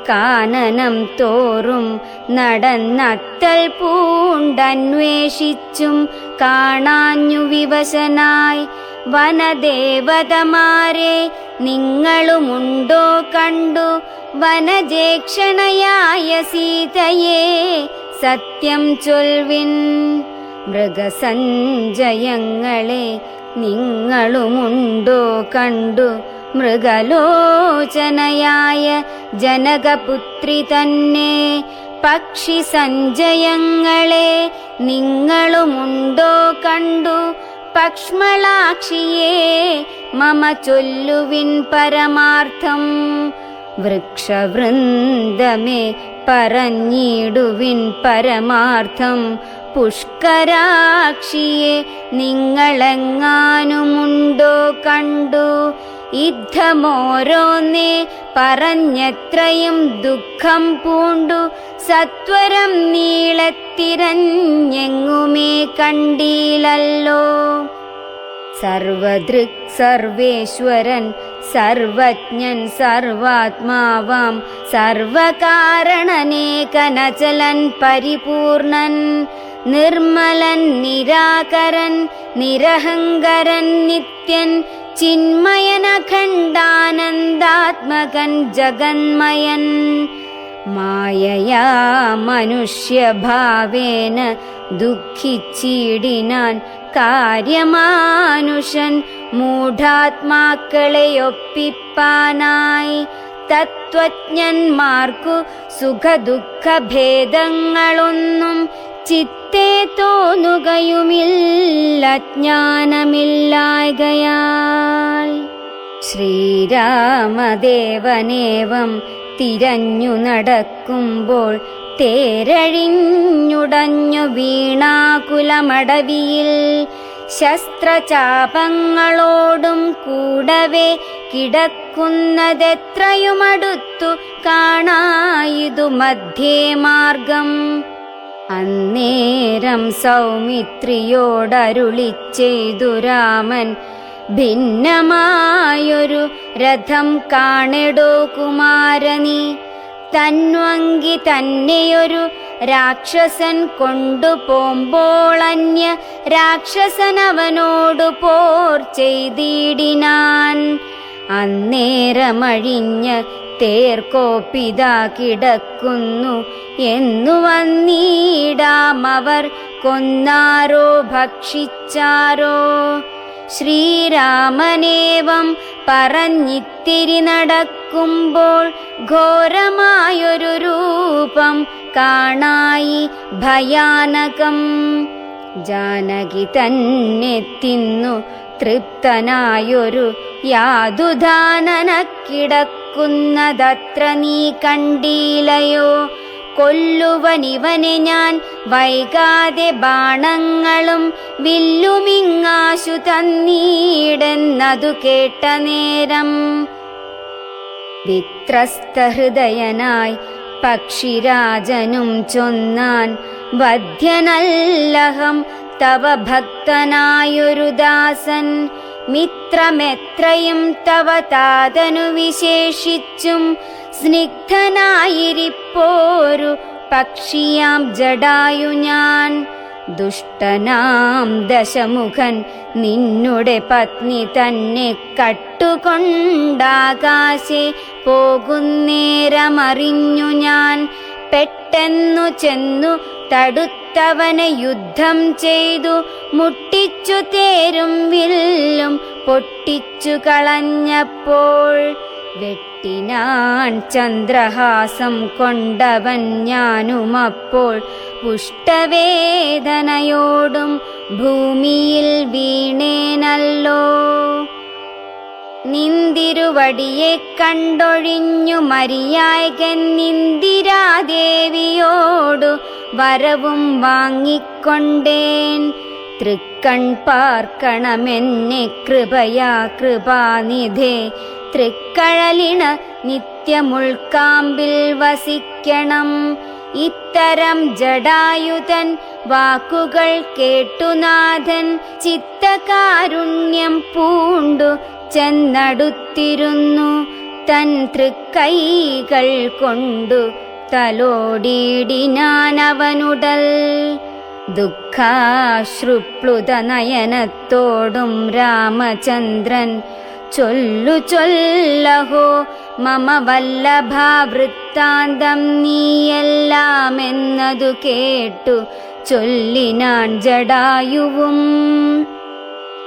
കാനനം തോറും നടന്നത്തൽ പൂണ്ടന്വേഷിച്ചും കാണാഞ്ഞു വിവശനായി വനദേവതമാരെ നിങ്ങളുമുണ്ടോ കണ്ടു വനജേക്ഷണയായ സീതയെ സത്യം ചൊൽവിൻ. മൃഗസഞ്ജയങ്ങളെ നിങ്ങളുമുണ്ടോ കണ്ടു മൃഗലോചനയായ ജനകപുത്രി തന്നെ. പക്ഷി സഞ്ജയങ്ങളെ നിങ്ങളുമുണ്ടോ കണ്ടു പക്ഷ്മളാക്ഷിയെ മമ ചൊല്ലുവിൻ പരമാർത്ഥം. വൃക്ഷവൃന്ദമേ പറഞ്ഞിടുവിൻ പരമാർത്ഥം. പുഷ്കരാക്ഷിയെ നിങ്ങളെങ്ങാനുമുണ്ടോ കണ്ടു. യുദ്ധമോരോന്നേ പറഞ്ഞത്രയും ദുഃഖം പൂണ്ടു സത്വരം നീളത്തിരഞ്ഞെങ്ങുമേ കണ്ടീലല്ലോ. സർവദൃക് സർവേശ്വരൻ സർവജ്ഞൻ സർവാത്മാവാം സർവകാരണനേകനചലൻ പരിപൂർണൻ നിർമ്മലൻ നിരാകരൻ നിരഹങ്കരൻ നിത്യൻ ചിന്മയനഖണ്ഡാനന്ദാത്മകൻ ജഗന്മയൻ. മായയാ മനുഷ്യഭാവേന ദുഃഖിച്ചിടിനാൻ കാര്യമാനുഷൻ മൂഢാത്മാക്കളെ ഒപ്പിപ്പാനായി. തത്വജ്ഞന്മാർക്കു സുഖദുഃഖഭേദങ്ങളൊന്നും ചിത്തേ തോന്നുകയുമില്ല ജ്ഞാനമില്ലായ്കയാൽ. ശ്രീരാമദേവനേവം തിരഞ്ഞു നടക്കുമ്പോൾ തേരഴിഞ്ഞുടഞ്ഞു വീണാകുലമടവിയിൽ ശസ്ത്രചാപങ്ങളോടും കൂടവേ കിടക്കുന്നതെത്രയുമടുത്തു കാണായിതു മധ്യേ മാർഗം. അന്നേരം സൗമിത്രിയോടരുളിച്ചെയ്തു രാമൻ, ഭിന്നമായൊരു രഥം കാണെടോ കുമാരനീ. തന്വങ്കി തന്നെയൊരു രാക്ഷസൻ കൊണ്ടുപോകുമ്പോൾ രാക്ഷസനവനോടു പോർ ചെയ്തിടിനാൻ. അന്നേരമഴിഞ്ഞ് തേർക്കോപ്പിതാ കിടക്കുന്നു എന്നു വന്നിടാമവർ കൊന്നാരോ ഭക്ഷിച്ചാരോ. ശ്രീരാമനേവം പറഞ്ഞിത്തിരി നടക്കുമ്പോൾ ഘോരമായൊരു രൂപം കാണായി ഭയാനകം. ജാനകി തന്നെ തിന്നു തൃപ്തനായൊരു യാതുധാനന കിടക്കുന്നതത്ര നീ കണ്ടീലയോ. കൊല്ലുവനിവനെ ഞാൻ വൈകാതെ ബാണങ്ങളും വില്ലുമിങ്ങാശു തന്നീടെന്നതു കേട്ട നേരം വിത്രസ്തഹൃദയനായി പക്ഷിരാജനും ചൊന്നാൻ, വധ്യനല്ലഹം തവ ഭക്തനായൊരു ദാസൻ. മിത്രമെത്രയും തവ താതനു വിശേഷിച്ചും സ്നിഗ്ധനായിരിപ്പോരു പക്ഷിയാം ജടായു ഞാൻ. ദുഷ്ടനാം ദശമുഖൻ നിന്നുടെ പത്നി തന്നെ കട്ടുകൊണ്ടാകാശേ പോകുന്നേരമറിഞ്ഞു ഞാൻ. പെട്ടെന്നു ചെന്നു തടുത്തവനെ യുദ്ധം ചെയ്തു മുട്ടിച്ചു തേരും വില്ലും പൊട്ടിച്ചു കളഞ്ഞപ്പോൾ വെട്ടിനാൻ ചന്ദ്രഹാസം കൊണ്ടവൻ ഞാനുമപ്പോൾ പുഷ്ടവേദനയോടും ഭൂമിയിൽ വീണേനല്ലോ. നിന്തിരുവടിയെ കണ്ടൊഴിഞ്ഞു മരിയായകൻ ഇന്ദിരാദേവിയോടു വരവും വാങ്ങിക്കൊണ്ടേൻ. തൃക്കൺ പാർക്കണമെന്നെ കൃപയാ കൃപാനിധേ, തൃക്കഴലിണ നിത്യമുൾക്കാമ്പിൽ വസിക്കണം. ഇത്തരം ജടായുധൻ വാക്കുകൾ കേട്ടുനാഥൻ ചിത്തകാരുണ്യം പൂണ്ടു ചെന്നടുത്തിരുന്നു. തൻ തൃക്കൈകൾ കൊണ്ടു തലോടിയിടിനാനവനുടൽ. ദുഃഖാശ്രുപ്ലുത നയനത്തോടും രാമചന്ദ്രൻ ചൊല്ലു ചൊല്ലഹോ മമ വല്ലഭാവൃത്താന്തം നീയെല്ലാമെന്നതു കേട്ടു ചൊല്ലിനാൻ ജടായുവും.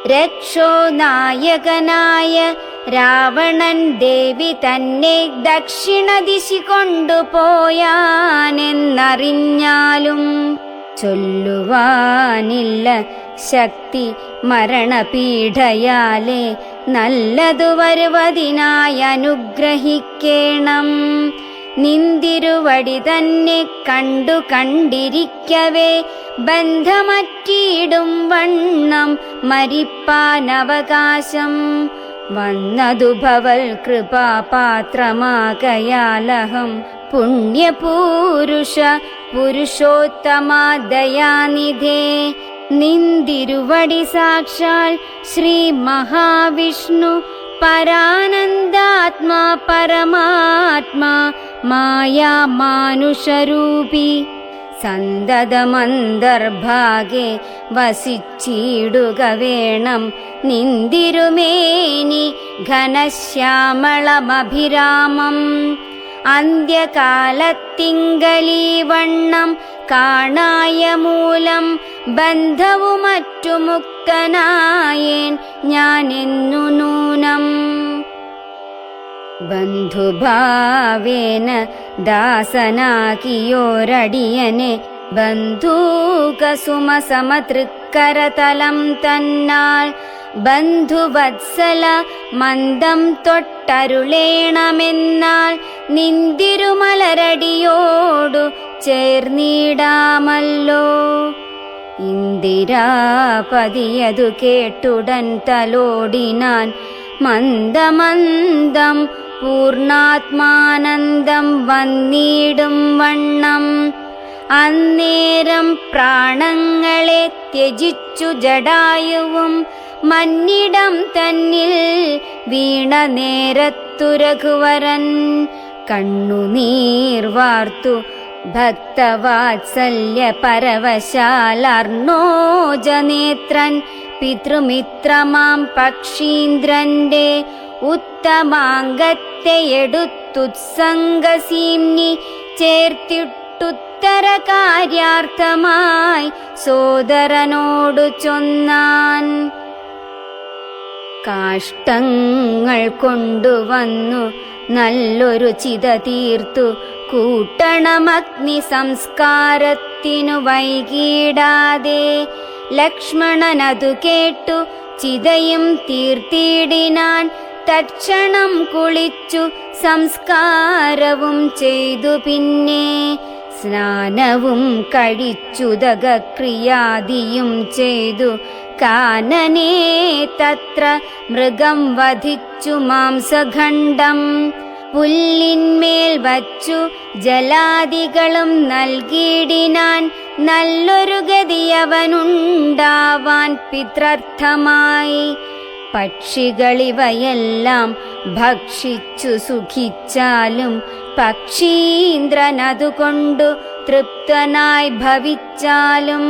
രക്ഷോ നായകനായ രാവണൻ ദേവി തന്നെ ദക്ഷിണദിശി കൊണ്ടുപോയാനെന്നറിഞ്ഞാലും ചൊല്ലുവാനില്ല ശക്തി മരണപീഠയാലേ നല്ലതു വരുവതിനായി അനുഗ്രഹിക്കേണം. നിന്തിരുവടി തന്നെ കണ്ടു കണ്ടിരിക്കവേ ബന്ധമറ്റിയിടും വണ്ണം മരിപ്പാനവകാശം വന്നതു ഭവൽ കൃപാപാത്രമാകയാലഹം. പുണ്യപൂരുഷ പുരുഷോത്തമാ ദയാനിധേ, നിന്തിരുവടി സാക്ഷാൽ ശ്രീ മഹാവിഷ്ണു പരാനന്ദാത്മാ പരമാത്മാ മായാ മാനുഷരൂപി സന്തതമന്തർഭാഗെ വസിച്ചിടുക വേണം. നിന്തിരുമേനി ഘനശ്യാമളമഭിരാമം അന്ത്യകാലത്തിങ്കലീവണ്ണം കാണായ മൂലം ബന്ധവു മറ്റു മുക്തനായേൻ ഞാനെന്നു നൂനം. ബന്ധുഭാവേന ദാസനാക്കിയോരടിയനെ ബന്ധൂകസുമസമതൃക്കരതലം തന്നാൽ ബന്ധുവത്സല മന്ദം തൊട്ടരുളേണമെന്നാൽ നിന്തിരുമലരടിയോടു ചേർന്നിടാമല്ലോ. ഇന്ദിരാപതിയതു കേട്ടുടൻ തലോടിനാൻ മന്ദമന്ദം പൂർണാത്മാനന്ദം വന്നിടും വണ്ണം. അന്നേരം പ്രാണങ്ങളെ ത്യജിച്ചു ജടായുവും മന്നിടം തന്നിൽ വീണ നേരത്തു രഘുവരൻ കണ്ണുനീർ വാർത്തു ഭക്തവാത്സല്യ പരവശാലർണോജനേത്രൻ പിതൃമിത്രമാം പക്ഷീന്ദ്രന്റെ ഉത്തമാംഗത്തെ എടുത്തുത്സംഗസീംനി ചേർത്തിട്ടുത്തര കാര്യാർത്ഥമായി സോദരനോടു ചൊന്നാൻ. കാഷ്ടങ്ങൾ കൊണ്ടുവന്നു നല്ലൊരു ചിത തീർത്തു കൂട്ടണമഗ്നി സംസ്കാരത്തിനു വൈകിടാതെ. ലക്ഷ്മണനതു കേട്ടു ചിതയും തീർത്തിടിനാൻ. തക്ഷണം കുളിച്ചു സംസ്കാരവും ചെയ്തു പിന്നെ സ്നാനവും കഴിച്ചുദകക്രിയാദിയും ചെയ്തു കാനനേ തത്ര മൃഗം വധിച്ചു മാംസഖണ്ഡം പുല്ലിന്മേൽ വച്ചു ജലാദികളും നൽകിയിടിനാൻ. നല്ലൊരു ഗതിയവനുണ്ടാവാൻ പിത്രർത്ഥമായി. പക്ഷികളിവയെല്ലാം ഭക്ഷിച്ചു സുഖിച്ചാലും പക്ഷീന്ദ്രനതുകൊണ്ടു തൃപ്തനായി ഭവിച്ചാലും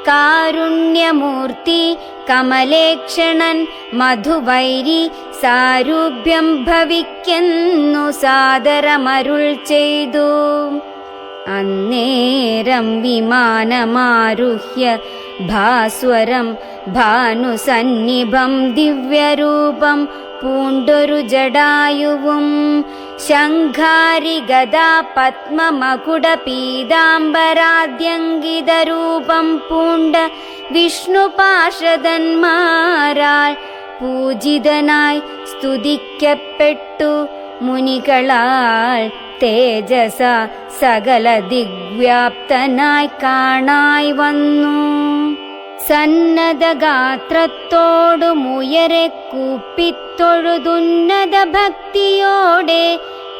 കാരുണ്യമൂർത്തി കമലേക്ഷണൻ മധുവൈരി സാരൂപ്യം ഭവിക്കുന്നു സാദരമരുൾ ചെയ്തു. അന്നേരം വിമാനമാരുഹ്യ ഭാസ്വരം ഭാനുസന്നിഭം ദിവ്യരൂപം പൂണ്ടൊരു ജടായുവും ശംഖാരി ഗദാ പത്മമകുട പീതാംബരാദ്യങ്കിതരൂപം പൂണ്ട വിഷ്ണുപാർഷദന്മാരാൽ പൂജിതനായി സ്തുതിക്കപ്പെട്ടു മുനികളാൽ തേജസ സകല ദിഗ്വ്യാപ്തനായി കാണായി വന്നു. സന്നദ്ധഗാത്രത്തോടുമുയരെ കൂപ്പിത്തൊഴുതുന്നത ഭക്തിയോടെ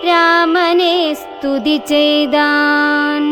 രാമനെ സ്തുതി ചെയ്താൻ.